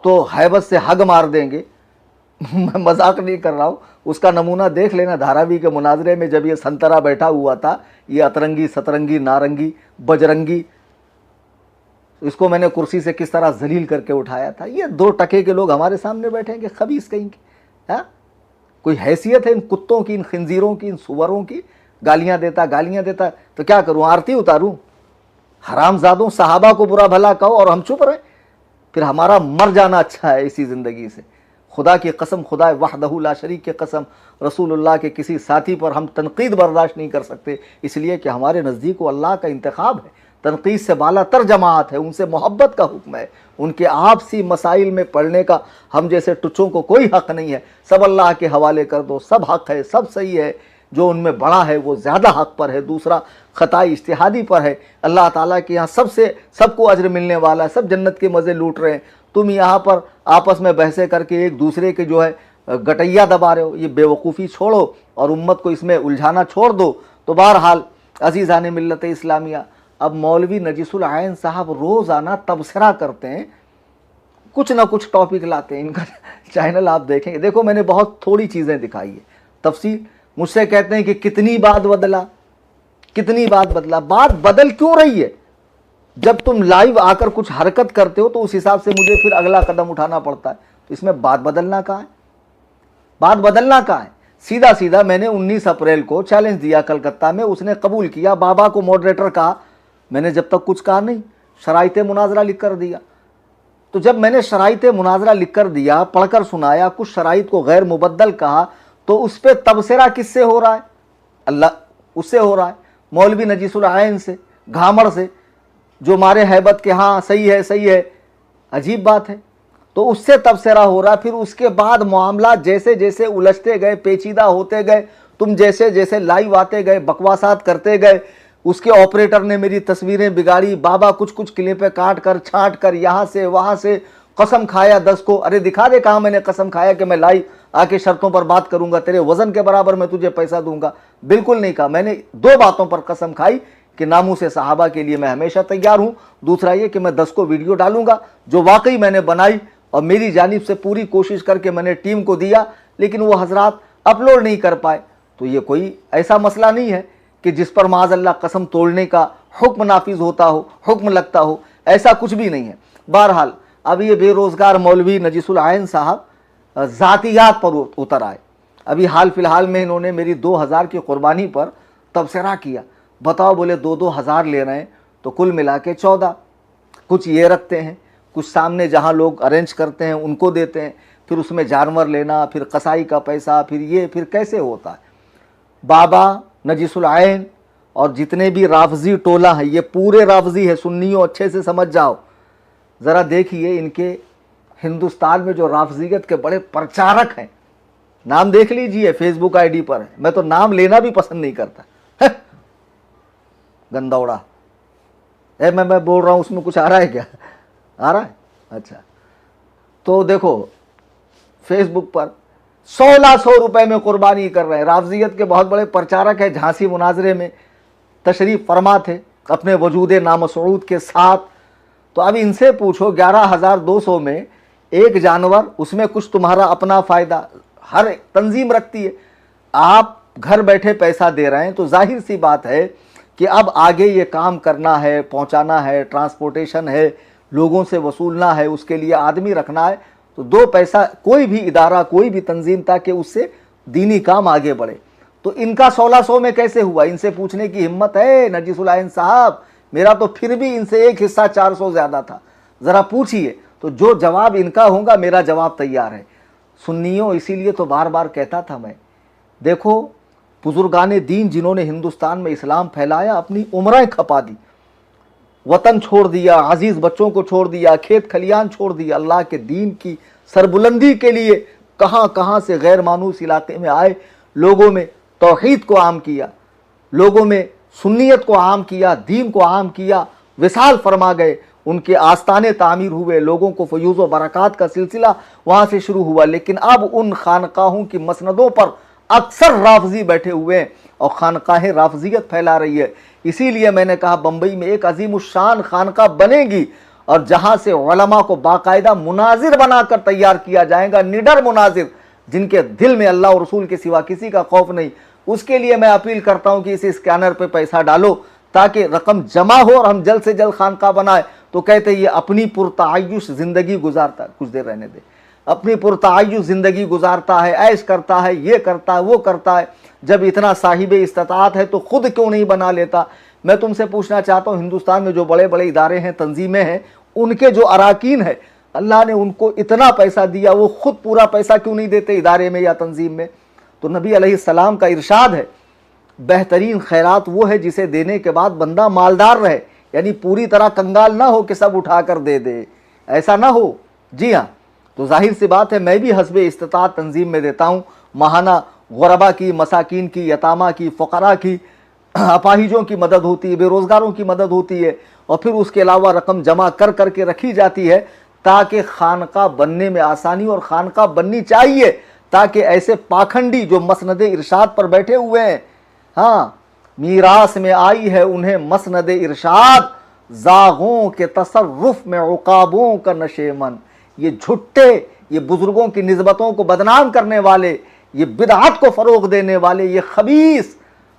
तो हैबत से हग मार देंगे। मैं मजाक नहीं कर रहा हूँ। उसका नमूना देख लेना धारावी के मुनाजरे में, जब ये संतरा बैठा हुआ था, ये अतरंगी, सतरंगी, नारंगी, बजरंगी, इसको मैंने कुर्सी से किस तरह जलील करके उठाया था। ये 2 टके के लोग हमारे सामने बैठेंगे, खबीस कहीं के। हाँ, कोई हैसियत है इन कुत्तों की, इन खिंजीरों की, इन सुवरों की? गालियाँ देता तो क्या करूँ, आरती उतारूँ? हरामजादों, सहाबा को बुरा भला कहो और हम चुप रहे, फिर हमारा मर जाना अच्छा है इसी ज़िंदगी से। खुदा की कसम, खुदा वहदहू ला शरीक की कसम, रसूलुल्लाह के किसी साथी पर हम तनकीद बर्दाश्त नहीं कर सकते, इसलिए कि हमारे नज़दीक वो अल्लाह का इंतखाब है। तनकीद से बाला तर जमात है, उनसे मोहब्बत का हुक्म है, उनके आपसी मसाइल में पढ़ने का हम जैसे टुच्चों को कोई हक़ नहीं है। सब अल्लाह के हवाले कर दो, सब हक़ है, सब सही है। जो उनमें बड़ा है वो ज़्यादा हक़ पर है, दूसरा ख़ताई इज्तिहादी पर है। अल्लाह ताला के यहाँ सबको अज्र मिलने वाला है, सब जन्नत के मज़े लूट रहे हैं। तुम यहाँ पर आपस में बहसें करके एक दूसरे के जो है गटैया दबा रहे हो। ये बेवकूफ़ी छोड़ो और उम्मत को इसमें उलझाना छोड़ दो। तो बहरहाल अज़ीज़ान मिल्लत इस्लामिया, अब मौलवी नजीसुल आयन साहब रोज़ाना तबसरा करते हैं, कुछ ना कुछ टॉपिक लाते हैं। इनका चैनल आप देखेंगे, देखो मैंने बहुत थोड़ी चीज़ें दिखाई है तफसील। मुझसे कहते हैं कि कितनी बात बदला, कितनी बात बदला। बात बदल क्यों रही है? जब तुम लाइव आकर कुछ हरकत करते हो तो उस हिसाब से मुझे फिर अगला कदम उठाना पड़ता है। तो इसमें बात बदलना कहाँ है? बात बदलना कहाँ है? सीधा सीधा मैंने 19 अप्रैल को चैलेंज दिया कलकत्ता में, उसने कबूल किया, बाबा को मॉडरेटर कहा। मैंने जब तक कुछ कहा नहीं, शराइते मुनाजरा लिख कर दिया। तो जब मैंने शराइते मुनाजरा लिख कर दिया, पढ़कर सुनाया, कुछ शराइत को गैर मुबद्दल कहा, तो उस पर तबसरा किससे हो रहा है? अल्लाह उससे हो रहा है, मौलवी नजीसुल आयन से, घामड़ से, जो मारे हैबत के हाँ सही है सही है। अजीब बात है। तो उससे तबसरा हो रहा। फिर उसके बाद मामला जैसे जैसे उलझते गए, पेचीदा होते गए, तुम जैसे जैसे लाइव आते गए, बकवासात करते गए, उसके ऑपरेटर ने मेरी तस्वीरें बिगाड़ी, बाबा कुछ कुछ क्लिपें काट कर छांट कर यहाँ से वहाँ से कसम खाया 10 को। अरे दिखा दे कहाँ मैंने कसम खाया कि मैं लाइव आके शर्तों पर बात करूंगा, तेरे वजन के बराबर मैं तुझे पैसा दूंगा। बिल्कुल नहीं कहा। मैंने 2 बातों पर कसम खाई कि नामूस सहाबा के लिए मैं हमेशा तैयार हूं। दूसरा ये कि मैं 10 को वीडियो डालूंगा जो वाकई मैंने बनाई और मेरी जानिब से पूरी कोशिश करके मैंने टीम को दिया, लेकिन वो हजरात अपलोड नहीं कर पाए। तो ये कोई ऐसा मसला नहीं है कि जिस पर माज़अल्लाह कसम तोड़ने का हुक्म नाफिज होता हो, हुक्म लगता हो, ऐसा कुछ भी नहीं है। बहरहाल अब ये बेरोज़गार मौलवी नजीसुल आयन साहब ज़ातियात पर उतर आए। अभी हाल फिलहाल में इन्होंने मेरी 2000 की कुर्बानी पर तबसरा किया। बताओ, बोले 2-2 हज़ार ले रहे हैं, तो कुल मिला के 14। कुछ ये रखते हैं, कुछ सामने जहाँ लोग अरेंज करते हैं उनको देते हैं, फिर उसमें जानवर लेना, फिर कसाई का पैसा, फिर ये, फिर कैसे होता है। बाबा नजीसुल आयन और जितने भी राफजी टोला है, ये पूरे राफजी है, सुन्नियों अच्छे से समझ जाओ। ज़रा देखिए इनके हिंदुस्तान में जो राफजियत के बड़े प्रचारक हैं, नाम देख लीजिए, फेसबुक आईडी पर है। मैं तो नाम लेना भी पसंद नहीं करता। गंदौड़ा मैं बोल रहा हूँ, उसमें कुछ आ रहा है क्या? आ रहा है? अच्छा, तो देखो फेसबुक पर 1600 रुपए में कुर्बानी कर रहे हैं। राफजियत के बहुत बड़े प्रचारक है, झांसी मुनाजरे में तशरीफ फरमा थे अपने वजूद नामसूद के साथ। तो अब इनसे पूछो 11,200 में एक जानवर, उसमें कुछ तुम्हारा अपना फ़ायदा, हर तंजीम रखती है, आप घर बैठे पैसा दे रहे हैं, तो जाहिर सी बात है कि अब आगे ये काम करना है, पहुंचाना है, ट्रांसपोर्टेशन है, लोगों से वसूलना है, उसके लिए आदमी रखना है, तो दो पैसा कोई भी इदारा, कोई भी तंजीम, ताकि उससे दीनी काम आगे बढ़े। तो इनका 1600 में कैसे हुआ? इनसे पूछने की हिम्मत है नजीसुल आइन साहब? मेरा तो फिर भी इनसे एक हिस्सा 400 ज़्यादा था, ज़रा पूछिए। तो जो जवाब इनका होगा, मेरा जवाब तैयार है। सुन्नियों, इसीलिए तो बार बार कहता था मैं, देखो बुजुर्गाने दीन जिन्होंने हिंदुस्तान में इस्लाम फैलाया, अपनी उम्रें खपा दी, वतन छोड़ दिया, अजीज़ बच्चों को छोड़ दिया, खेत खलियान छोड़ दिया, अल्लाह के दीन की सरबुलंदी के लिए कहाँ कहाँ से गैर मानूस इलाके में आए, लोगों में तौहीद को आम किया, लोगों में सुन्नियत को आम किया, दीन को आम किया, विसाल फरमा गए, उनके आस्ताने तामीर हुए, लोगों को फयूज़ व बरक़ात का सिलसिला वहाँ से शुरू हुआ। लेकिन अब उन खानकाहों की मसनदों पर अक्सर राफजी बैठे हुए हैं और खानकाहें राफजियत फैला रही है। इसीलिए मैंने कहा बम्बई में एक अजीमुशान खानका बनेगी और जहाँ से उलमा को बाकायदा मुनाजिर बनाकर तैयार किया जाएगा, निडर मुनाजिर, जिनके दिल में अल्लाह और रसूल के सिवा किसी का खौफ नहीं। उसके लिए मैं अपील करता हूँ कि इस स्कैनर पे पैसा डालो ताकि रकम जमा हो और हम जल्द से जल्द खानका बनाए। तो कहते ये अपनी पुरतायुश ज़िंदगी गुजारता, कुछ देर रहने दे, अपनी पुरतायुश ज़िंदगी गुजारता है, ऐश करता है, ये करता है, वो करता है। जब इतना साहिब इस्तात है तो खुद क्यों नहीं बना लेता? मैं तुमसे पूछना चाहता हूँ, हिंदुस्तान में जो बड़े बड़े इदारे हैं, तंजीमें हैं, उनके जो अराकीन है, अल्लाह ने उनको इतना पैसा दिया, वो खुद पूरा पैसा क्यों नहीं देते इदारे में या तंजीम में? तो नबी अलैहिस्सलाम का इरशाद है, बेहतरीन खैरात वो है जिसे देने के बाद बंदा मालदार रहे, यानी पूरी तरह कंगाल ना हो कि सब उठा कर दे दे, ऐसा ना हो। जी हाँ, तो जाहिर सी बात है मैं भी हस्बे इस्तात तंजीम में देता हूँ, माहाना गुरबा की, मसाकिन की, यतामा की, फ़क़रा की, अपाहिजों की मदद होती है, बेरोज़गारों की मदद होती है, और फिर उसके अलावा रकम जमा कर कर के रखी जाती है ताकि खानका बनने में आसानी, और खानका बननी चाहिए ताकि ऐसे पाखंडी जो मसनद इरशाद पर बैठे हुए हैं, हाँ, मीरास में आई है उन्हें मसनद इरशाद, जागों के तसर्रुफ में उकाबों का नशेमन, ये झुट्टे, ये बुजुर्गों की निस्बतों को बदनाम करने वाले, ये बिदअत को फ़रोग़ देने वाले, ये खबीस,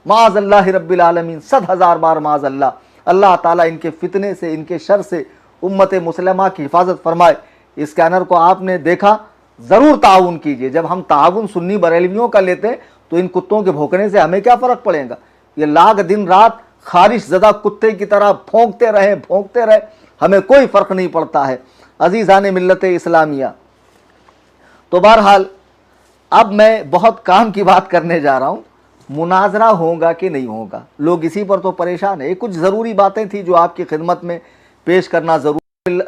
माज़अल्लाह रब्बिल आलमीन, 100,000 बार माज़अल्लाह, अल्लाह ताला इनके फितने से, इनके शर से उम्मत मुसलमा की हिफाजत फरमाए। इस स्कैनर को आपने देखा, ज़रूर ताउन कीजिए। जब हम ताउन सुन्नी बरेलवियों का लेते हैं तो इन कुत्तों के भौंकने से हमें क्या फ़र्क पड़ेगा? ये लाख दिन रात खारिश ज़दा कुत्ते की तरह भौंकते रहे, हमें कोई फ़र्क नहीं पड़ता है। अज़ीज़ान मिल्लत इस्लामिया, तो बहरहाल अब मैं बहुत काम की बात करने जा रहा हूँ। मुनाजरा होगा कि नहीं होगा, लोग इसी पर तो परेशान है। कुछ ज़रूरी बातें थी जो आपकी खिदमत में पेश करना ज़रूरी।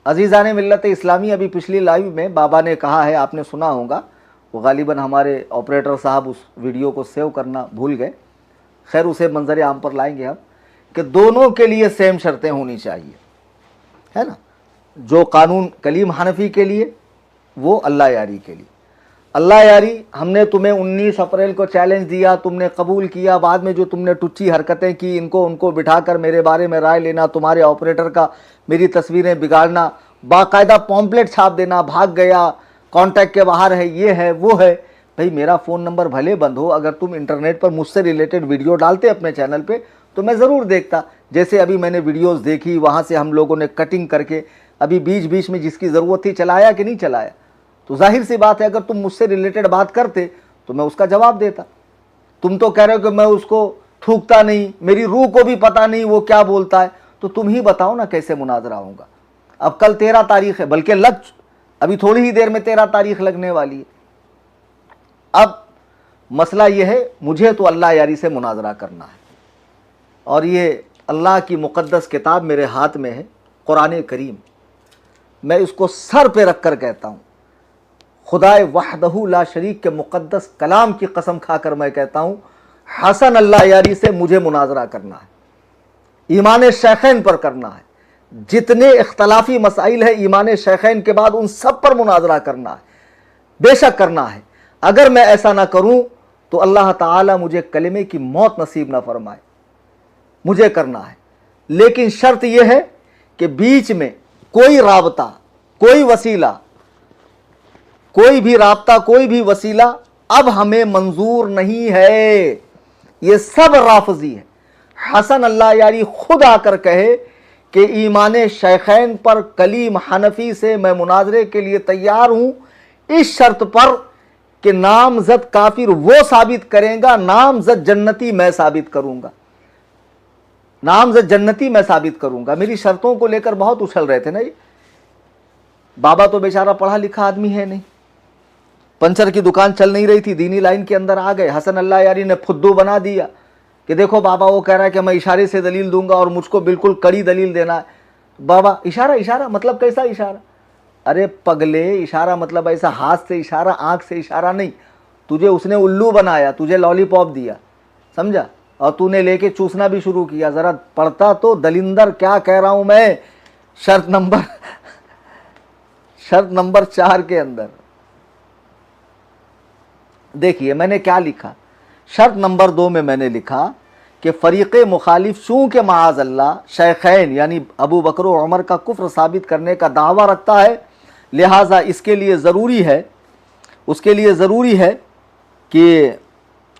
अज़ीज़ान मिल्लत इस्लामी, अभी पिछली लाइव में बाबा ने कहा है, आपने सुना होगा, वो गालिबन हमारे ऑपरेटर साहब उस वीडियो को सेव करना भूल गए, खैर उसे मंजर आम पर लाएंगे हम, कि दोनों के लिए सेम शर्तें होनी चाहिए, है ना। जो कानून कलीम हनफी के लिए, वो अल्लाह यारी के लिए। अल्लाह यारी, हमने तुम्हें 19 अप्रैल को चैलेंज दिया, तुमने कबूल किया, बाद में जो तुमने टुच्ची हरकतें की, इनको उनको बिठाकर मेरे बारे में राय लेना, तुम्हारे ऑपरेटर का मेरी तस्वीरें बिगाड़ना, बाकायदा पॉम्पलेट छाप देना, भाग गया, कॉन्टैक्ट के बाहर है, ये है, वो है। भाई मेरा फ़ोन नंबर भले बंद हो, अगर तुम इंटरनेट पर मुझसे रिलेटेड वीडियो डालते अपने चैनल पे तो मैं ज़रूर देखता। जैसे अभी मैंने वीडियोस देखी, वहाँ से हम लोगों ने कटिंग करके अभी बीच बीच में जिसकी ज़रूरत थी चलाया कि नहीं चलाया। तो जाहिर सी बात है, अगर तुम मुझसे रिलेटेड बात करते तो मैं उसका जवाब देता। तुम तो कह रहे हो कि मैं उसको थूकता नहीं, मेरी रूह को भी पता नहीं वो क्या बोलता है, तो तुम ही बताओ ना कैसे मुनाजरा होगा। अब कल 13 तारीख है, बल्कि अभी थोड़ी ही देर में 13 तारीख लगने वाली है। अब मसला ये है, मुझे तो अल्लाह यारी से मुनाजरा करना है, और ये अल्लाह की मुक़द्दस किताब मेरे हाथ में है, कुरान करीम। मैं इसको सर पे रख कर कहता हूँ, खुदाए वहदहू ला शरीक के मुक़द्दस कलाम की कसम खाकर मैं कहता हूँ, हसन अल्लाह यारी से मुझे मुनाजरा करना है, ईमान शैखैन पर करना है। जितने इख्तलाफी मसाइल है ईमान शैखैन के बाद, उन सब पर मुनाजरा करना है, बेशक करना है। اگر میں ایسا نہ کروں تو اللہ تعالیٰ مجھے کلمے کی موت نصیب نہ فرمائے، مجھے کرنا ہے۔ لیکن شرط یہ ہے کہ بیچ میں کوئی رابطہ، کوئی وسیلہ، کوئی بھی رابطہ، کوئی بھی وسیلہ اب ہمیں منظور نہیں ہے۔ یہ سب رافضی ہے۔ حسن اللہ یاری خود آ کر کہے کہ ایمان شیخین پر کلیم حنفی سے میں مناظرے کے لیے تیار ہوں، اس شرط پر کہ نامزد کافر وہ ثابت کریں گا، نامزد جنتی میں ثابت کروں گا، نامزد جنتی میں ثابت کروں گا۔ میری شرطوں کو لے کر بہت اچھل رہے تھے نا۔ یہ بابا تو بیچارہ پڑھا لکھا آدمی ہے نہیں، پنچر کی دکان چل نہیں رہی تھی، دینی لائن کے اندر آ گئے، حسن اللہ یاری نے پھدو بنا دیا کہ دیکھو بابا وہ کہہ رہا ہے کہ میں اشارے سے دلیل دوں گا اور مجھ کو بالکل کڑی دلیل دینا ہے۔ بابا اشارہ مطلب کیسا اشارہ؟ ارے پگلے، اشارہ مطلب ایسا ہاتھ سے اشارہ، آنکھ سے اشارہ نہیں۔ تجھے اس نے الو بنایا، تجھے لالی پاپ دیا، سمجھا، اور تو نے لے کے چوسنا بھی شروع کیا۔ ذرا پڑھتا تو دلندر کیا کہہ رہا ہوں میں۔ شرط نمبر 4 کے اندر دیکھیے میں نے کیا لکھا۔ شرط نمبر 2 میں میں نے لکھا کہ فریق مخالف چونکہ معاذ اللہ شیخین یعنی ابو بکر و عمر کا کفر ثابت کرنے کا دعویٰ رکھتا ہے، لہٰذا اس کے لیے ضروری ہے کہ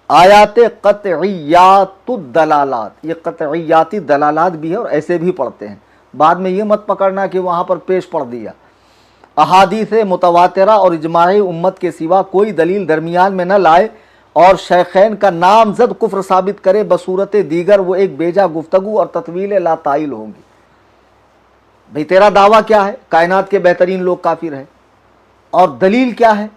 آیات قطعیات الدلالات، یہ قطعیاتی دلالات بھی ہے اور ایسے بھی پڑھتے ہیں، بعد میں یہ مت پکڑنا کہ وہاں پر پیش پڑھ دیا۔ احادیث متواترہ اور اجماع امت کے سوا کوئی دلیل درمیان میں نہ لائے اور شیخین کا نامزد کفر ثابت کرے، بصورت دیگر وہ ایک بیجا گفتگو اور تطویل لا طائل ہوں گی۔ بھئی تیرا دعویٰ کیا ہے؟ کائنات کے بہترین لوگ کافر ہیں، اور دلیل کیا ہے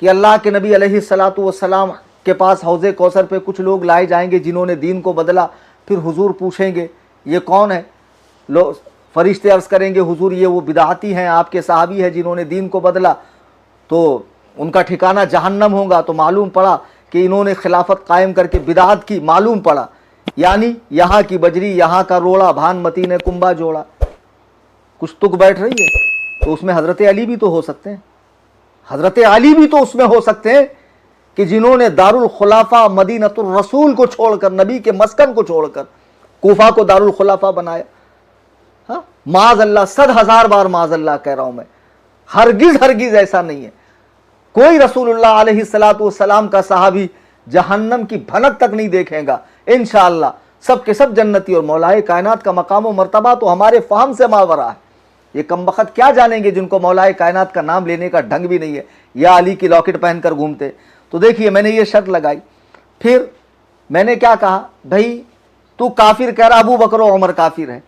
کہ اللہ کے نبی علیہ السلام کے پاس حوض کوثر پہ کچھ لوگ لائے جائیں گے جنہوں نے دین کو بدلا، پھر حضور پوچھیں گے یہ کون ہے؟ فرشتے عرض کریں گے حضور یہ وہ بدعتی ہیں، آپ کے صحابی ہیں جنہوں نے دین کو بدلا، تو ان کا ٹھکانہ جہنم ہوگا۔ تو معلوم پڑا کہ انہوں نے خلافت قائم کر کے بدعت کی، معلوم پڑا یعنی یہاں کی بجری یہاں کا روڑا، بھان متی نے کنبا جوڑا۔ کچھ تک بیٹھ رہی ہے تو اس میں حضرت علی بھی تو ہو سکتے ہیں، حضرت علی بھی تو اس میں ہو سکتے ہیں کہ جنہوں نے دارالخلافہ مدینۃ الرسول کو چھوڑ کر، نبی کے مسکن کو چھوڑ کر کوفہ کو دارالخلافہ بنایا۔ ہاں معاذ اللہ، 100,000 بار معاذ اللہ کہہ رہا ہوں میں، ہرگز ایسا نہیں ہے۔ کوئی رسول اللہ علیہ السلام کا صحابی جہنم کی بھنک تک نہیں دیکھیں گا انشاءاللہ، سب کے سب جنتی، اور مولائے کائنات کا مقام و مرتبہ تو ہمارے فہم سے ماورا ہے۔ یہ کمبخت کیا جانیں گے جن کو مولائے کائنات کا نام لینے کا ڈھنگ بھی نہیں ہے، یا علی کی لاکٹ پہن کر گھومتے۔ تو دیکھیے میں نے یہ شرط لگائی، پھر میں نے کیا کہا، بھائی تو کافر کہہ رہا ابو بکر و عمر کافر ہے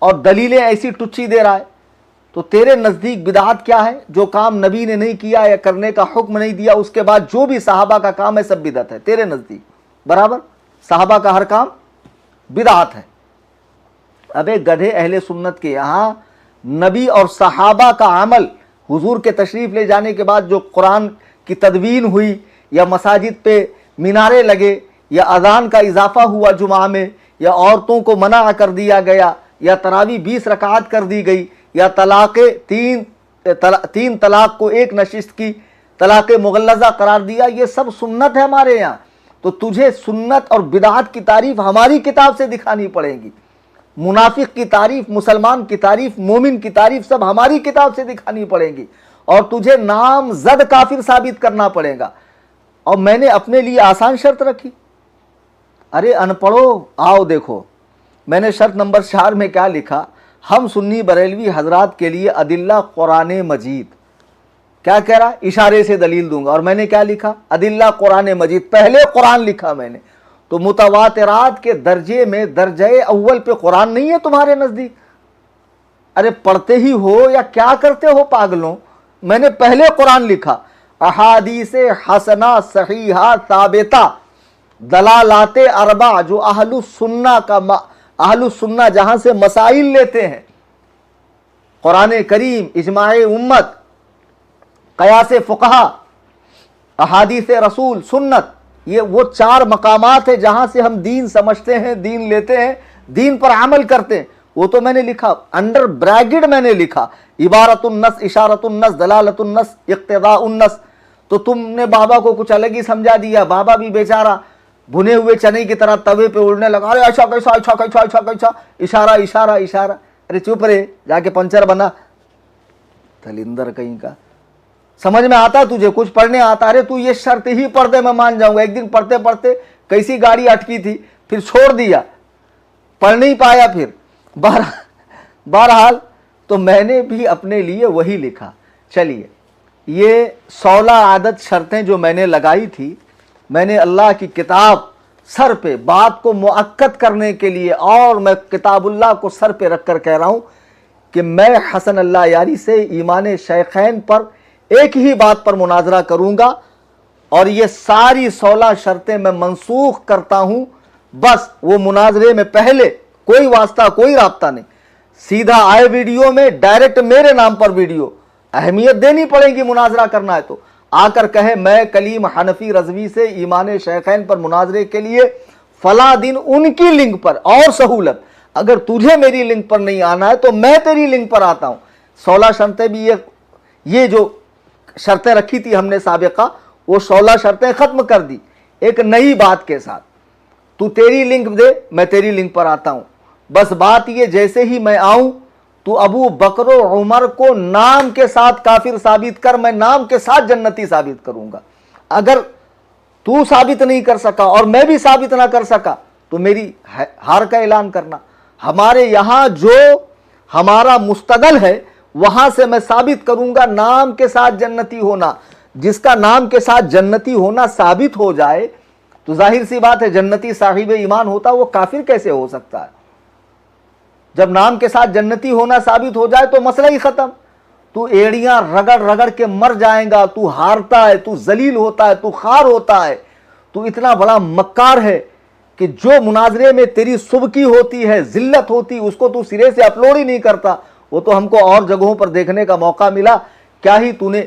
اور دلیلیں ایسی ٹچی دے رہا ہے، تو تیرے نزدیک بدعت کیا ہے؟ جو کام نبی نے نہیں کیا یا کرنے کا حکم نہیں دیا، اس کے بعد جو بھی صحابہ کا کام ہے سب بدعت ہے تیرے نزدیک، برابر؟ صحابہ کا ہر کام بدعت ہے۔ ابے گدھے، اہل سنت کے یہاں نبی اور صحابہ کا عمل، حضور کے تشریف لے جانے کے بعد جو قرآن کی تدوین ہوئی، یا مساجد پہ مینارے لگے، یا اذان کا اضافہ ہوا جمعہ میں، یا عورتوں کو منع کر دیا گیا، یا تراویح 20 رکعات کر دی گئی، یا تین طلاق کو ایک نشست کی طلاق مغلظہ قرار دیا، یہ سب سنت ہے ہمارے یہاں۔ تو تجھے سنت اور بدعت کی تعریف ہماری کتاب سے دکھانی پڑے گی، منافق کی تعریف، مسلمان کی تعریف، مومن کی تعریف سب ہماری کتاب سے دکھانی پڑے گی، اور تجھے نام زد کافر ثابت کرنا پڑے گا۔ اور میں نے اپنے لیے آسان شرط رکھی، ارے ان پڑھو آؤ دیکھو، میں نے شرط نمبر 4 میں کیا لکھا، ہم سنی بریلوی حضرات کے لیے ادلہ قرآن مجید، کیا کہہ رہا؟ اشارے سے دلیل دوں گا، اور میں نے کیا لکھا؟ ادلہ قرآن مجید، پہلے قرآن لکھا میں نے۔ تو متواترات کے درجے میں درجہ اول پہ قرآن نہیں ہے تمہارے نزدیک؟ ارے پڑھتے ہی ہو یا کیا کرتے ہو پاگلوں؟ میں نے پہلے قرآن لکھا، احادیث حسنہ صحیحہ ثابتہ دلالات اربع، جو اہل السنہ جہاں سے مسائل لیتے ہیں، قرآن کریم، اجماع امت، قیاس فقہا، احادیث رسول، سنت، یہ وہ 4 مقامات ہیں جہاں سے ہم دین سمجھتے ہیں، دین لیتے ہیں، دین پر عمل کرتے ہیں۔ وہ تو میں نے لکھا، انڈر بریکٹ میں نے لکھا، عبارت النص، اشارت النص، دلالت النص، اقتضاء النص۔ तो तुमने बाबा को कुछ अलग ही समझा दिया। बाबा भी बेचारा भुने हुए चने की तरह तवे पे उड़ने लगा, अरे ऐसा कैसा, ऐसा कैसा, ऐसा कैसा, इशारा इशारा इशारा। अरे चुप रे, जाके पंचर बना, तलिंदर कहीं का। समझ में आता तुझे, कुछ पढ़ने आता? अरे तू ये शर्त ही पढ़ दे, मैं मान जाऊंगा। एक दिन पढ़ते पढ़ते कैसी गाड़ी अटकी थी, फिर छोड़ दिया, पढ़ नहीं पाया। फिर बहरहाल तो मैंने भी अपने लिए वही लिखा। चलिए, ये 16 आदत शर्तें जो मैंने लगाई थी, मैंने अल्लाह की किताब सर पे बात को मुअक्कद करने के लिए, और मैं किताबुल्लाह को सर पे रख कर कह रहा हूं कि मैं हसन अल्लाह यारी से ईमान शेखैन पर एक ही बात पर मुनाजरा करूंगा, और ये सारी 16 शर्तें मैं मनसूख करता हूं। बस वो मुनाजरे में पहले कोई वास्ता, कोई राब्ता नहीं, सीधा आए वीडियो में, डायरेक्ट मेरे नाम पर वीडियो। अहमियत देनी पड़ेगी, मुनाजरा करना है तो आकर कहे मैं कलीम हनफी रजवी से ईमान शेखैन पर मुनाजरे के लिए फला दिन उनकी लिंक पर, और सहूलत अगर तुझे मेरी लिंक पर नहीं आना है तो मैं तेरी लिंक पर आता हूं। 16 शर्तें भी ये जो शर्तें रखी थी हमने साबिका, वो 16 शर्तें खत्म कर दी एक नई बात के साथ। तू तेरी लिंक दे, मैं तेरी लिंक पर आता हूं। बस बात ये, जैसे ही मैं आऊं तू अबू बकर उमर को नाम के साथ काफिर साबित कर, मैं नाम के साथ जन्नती साबित करूंगा। अगर तू साबित नहीं कर सका और मैं भी साबित ना कर सका तो मेरी हार का ऐलान करना। हमारे यहां जो हमारा मुस्तदल है वहां से मैं साबित करूंगा नाम के साथ जन्नती होना। जिसका नाम के साथ जन्नती होना साबित हो जाए तो जाहिर सी बात है जन्नती साहिब ईमान होता, वो काफिर कैसे हो सकता है? जब नाम के साथ जन्नती होना साबित हो जाए तो मसला ही खत्म। तू एड़ियां रगड़ रगड़ के मर जाएगा, तू हारता है, तू जलील होता है, तू खार होता है, तू इतना बड़ा मक्कार है कि जो मुनाजरे में तेरी सुबकी होती है, जिल्लत होती, उसको तू सिरे से अपलोड ही नहीं करता। वो तो हमको और जगहों पर देखने का मौका मिला, क्या ही तूने,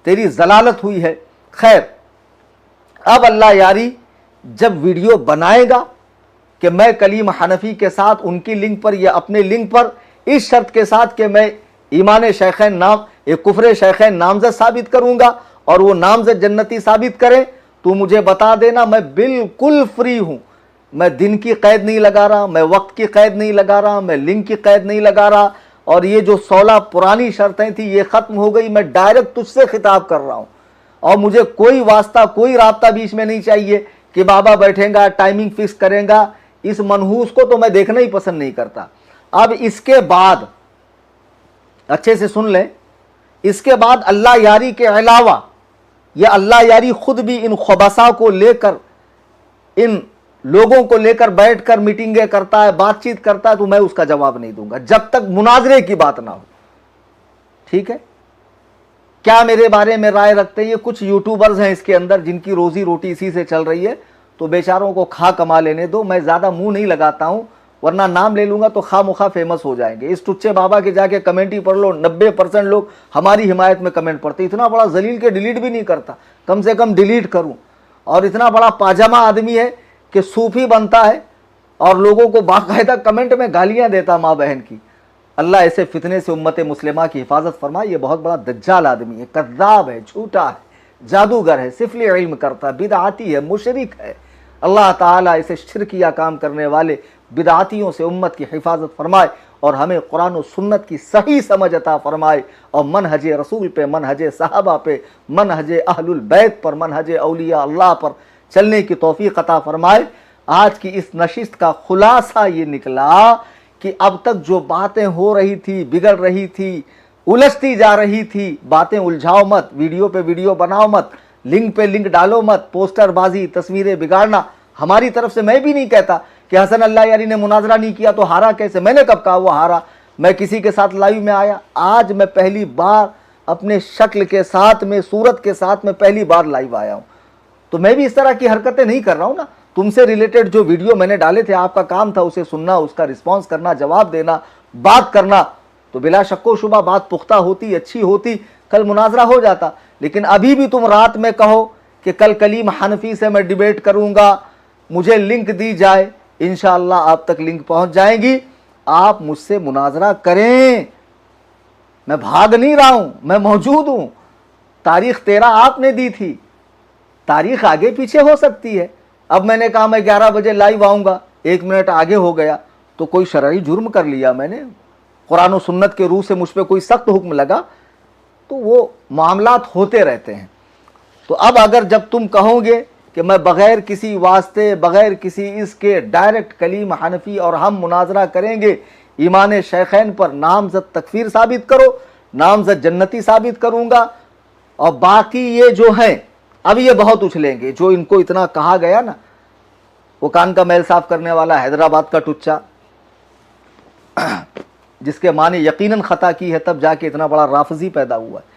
तेरी जलालत हुई है। खैर, अब अल्लाह यारी जब वीडियो बनाएगा कि मैं कलीम हनफी के साथ उनकी लिंक पर या अपने लिंक पर इस शर्त के साथ कि मैं ईमान शेखैन नाम, एक कुफर शेखैन नामजद साबित करूंगा और वो नामजद जन्नती साबित करें, तो मुझे बता देना, मैं बिल्कुल फ्री हूं। मैं दिन की कैद नहीं लगा रहा, मैं वक्त की कैद नहीं लगा रहा, मैं लिंक की कैद नहीं लगा रहा, और ये जो 16 पुरानी शर्तें थी ये खत्म हो गई। मैं डायरेक्ट तुझसे खिताब कर रहा हूं और मुझे कोई वास्ता, कोई राब्ता बीच में नहीं चाहिए कि बाबा बैठेगा, टाइमिंग फिक्स करेगा। इस मनहूस को तो मैं देखना ही पसंद नहीं करता। अब इसके बाद अच्छे से सुन लें, इसके बाद अल्लाह यारी के अलावा यह अल्लाह यारी खुद भी इन खबसा को लेकर, इन लोगों को लेकर बैठकर मीटिंगें करता है, बातचीत करता है, तो मैं उसका जवाब नहीं दूंगा जब तक मुनाजरे की बात ना हो। ठीक है? क्या मेरे बारे में राय रखते हैं? ये कुछ यूट्यूबर्स हैं इसके अंदर जिनकी रोजी रोटी इसी से चल रही है, तो बेचारों को खा कमा लेने दो। मैं ज्यादा मुंह नहीं लगाता हूं, वरना नाम ले लूंगा तो खा मुखा फेमस हो जाएंगे। इस टुच्चे बाबा के जाके कमेंट ही पढ़ लो, 90% लोग हमारी हिमायत में कमेंट पढ़ते। इतना बड़ा जलील के डिलीट भी नहीं करता, कम से कम डिलीट करूं। और इतना बड़ा पाजामा आदमी है कि सूफी बनता है और लोगों को बाकायदा कमेंट में गालियां देता माँ बहन की। अल्लाह ऐसे फितने से उम्मत मुस्लिमा की हिफाजत फरमाए। ये बहुत बड़ा दज्जाल आदमी है, कद्दाब है, झूठा है, जादूगर है, सिफली इल्म करता है, बिदआती है, मुशरिक है। अल्लाह ताला इसे शिरकिया काम करने वाले बिदआतियों से उम्मत की हिफाजत फरमाए और हमें कुरान और सुन्नत की सही समझ अता फरमाए और मनहज रसूल पे, मनहज सहाबा पे, मनहज अहलुल बैत पर, मनहज औलिया अल्लाह पर चलने की तौफीक अता फरमाए। आज की इस नशिस्त का खुलासा ये निकला कि अब तक जो बातें हो रही थी, बिगड़ रही थी, उलझती जा रही थी, बातें उलझाओ मत, वीडियो पे वीडियो बनाओ मत, लिंक पे लिंक डालो मत, पोस्टरबाजी, तस्वीरें बिगाड़ना। हमारी तरफ से मैं भी नहीं कहता कि हसन अल्लाह यारी ने मुनाजरा नहीं किया तो हारा कैसे। मैंने कब कहा वो हारा? मैं किसी के साथ लाइव में आया? आज मैं पहली बार अपने शक्ल के साथ में, सूरत के साथ में पहली बार लाइव आया हूं। तो मैं भी इस तरह की हरकतें नहीं कर रहा हूं ना। तुमसे रिलेटेड जो वीडियो मैंने डाले थे, आपका काम था उसे सुनना, उसका रिस्पॉन्स करना, जवाब देना, बात करना। तो बिला शक्को शुबा बात पुख्ता होती, अच्छी होती, कल मुनाजरा हो जाता। लेकिन अभी भी तुम रात में कहो कि कल कलीम हनफी से मैं डिबेट करूंगा, मुझे लिंक दी जाए, इंशाअल्लाह आप तक लिंक पहुंच जाएगी। आप मुझसे मुनाजरा करें, मैं भाग नहीं रहा हूं, मैं मौजूद हूं। تاریخ 13 آپ نے دی تھی, تاریخ آگے پیچھے ہو سکتی ہے. اب میں نے کہا میں 11 بجے لائیو آؤں گا, 1 منٹ آگے ہو گیا تو کوئی شرعی جرم کر لیا میں نے, قرآن و سنت کے روح سے مجھ پہ کوئی سخت حکم لگا, تو وہ معاملات ہوتے رہتے ہیں. تو اب اگر جب تم کہو گے کہ میں بغیر کسی واسطے, بغیر کسی اس کے ڈائریکٹ کلیم حنفی اور ہم مناظرہ کریں گے ایمان شیخین پر, نامزد تکفیر ثابت کرو, نامزد جنتی ثابت کروں گا, اور باقی یہ جو ہیں اب یہ بہت اچھلیں گے, جو ان کو اتنا کہا گیا نا, وہ کان کا میل صاف کرنے والا حیدرآباد کا ٹچا جس کے معنی یقیناً خطا کی ہے, تب جا کے اتنا بڑا رافضی پیدا ہوا ہے.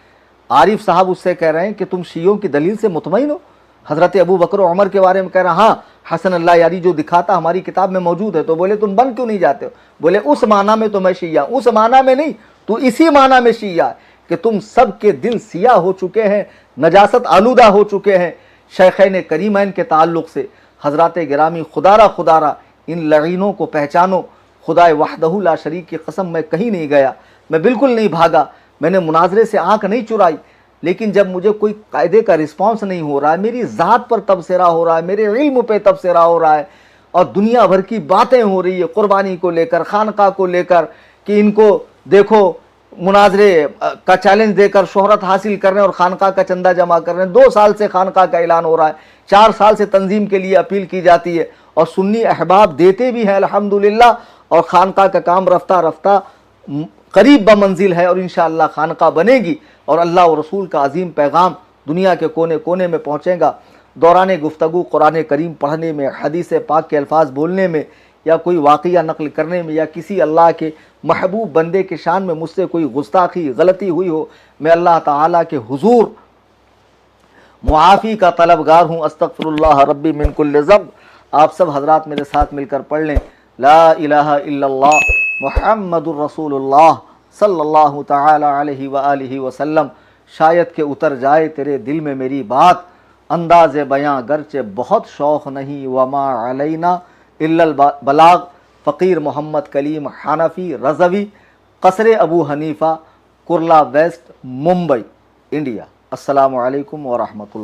عارف صاحب اس سے کہہ رہے ہیں کہ تم شیعوں کی دلیل سے مطمئن ہو, حضرت ابو بکر و عمر کے بارے میں کہہ رہا, ہاں حسن اللہ یاری جو دکھاتا ہماری کتاب میں موجود ہے. تو بولے تم بن کیوں نہیں جاتے ہو؟ بولے اس معنی میں تو میں شیعہ, اس معنی میں نہیں, تو اسی معنی میں شیعہ کہ تم سب کے دل سیاہ ہو چکے ہیں, نجاست آلودہ ہو چکے ہیں شیخین کریمین کے تعلق سے. حضرات گرامی, خدارہ ان لعینوں کو پہچانو. خدا وحدہ لا شریک کی قسم میں کہیں نہیں گیا, میں بالکل نہیں بھاگا, میں نے مناظرے سے آنکھ نہیں چرائی, لیکن جب مجھے کوئی قاعدے کا رسپانس نہیں ہو رہا ہے, میری ذات پر تبصرہ ہو رہا ہے, میرے علم پہ تبصرہ ہو رہا ہے, اور دنیا بھر کی باتیں ہو رہی ہے قربانی کو لے کر, خانقاہ کو لے کر, کہ ان کو دیکھو مناظرے کا چیلنج دے کر شہرت حاصل کر رہے ہیں اور خانقاہ کا چندہ جمع کر رہے ہیں. 2 سال سے خانقاہ کا اعلان ہو رہا ہے, 4 سال سے تنظیم کے لیے اپیل کی جاتی ہے, اور سنی احباب دیتے بھی ہیں الحمدللہ, اور خانقاہ کا کام رفتہ رفتہ قریب بمنزل ہے, اور انشاءاللہ خانقاہ بنے گی, اور اللہ و رسول کا عظیم پیغام دنیا کے کونے کونے میں پہنچے گا. دوران گفتگو قرآن کریم پڑھنے میں, حدیث پاک کے الفاظ بولنے میں, یا کوئی واقعہ نقل کرنے میں, یا کسی اللہ کے محبوب بندے کے شان میں مجھ سے کوئی گستاخی غلطی ہوئی ہو, میں اللہ تعالیٰ کے حضور معافی کا طلبگار ہوں. استغفر اللہ ربی من کل ذنب. آپ سب حضرات میرے ساتھ مل کر پڑھ لیں, لا الہ الا اللہ محمد الرسول اللہ صلی اللہ تعالی علیہ وآلہ وسلم. شاید کہ اتر جائے تیرے دل میں میری بات, انداز بیاں گرچہ بہت شوق نہیں, وما علینا الا البلاغ. فقیر محمد کلیم حنفی رضوی, قصر ابو حنیفہ, کرلا ویسٹ, ممبئی, انڈیا. السلام علیکم ورحمۃ اللہ.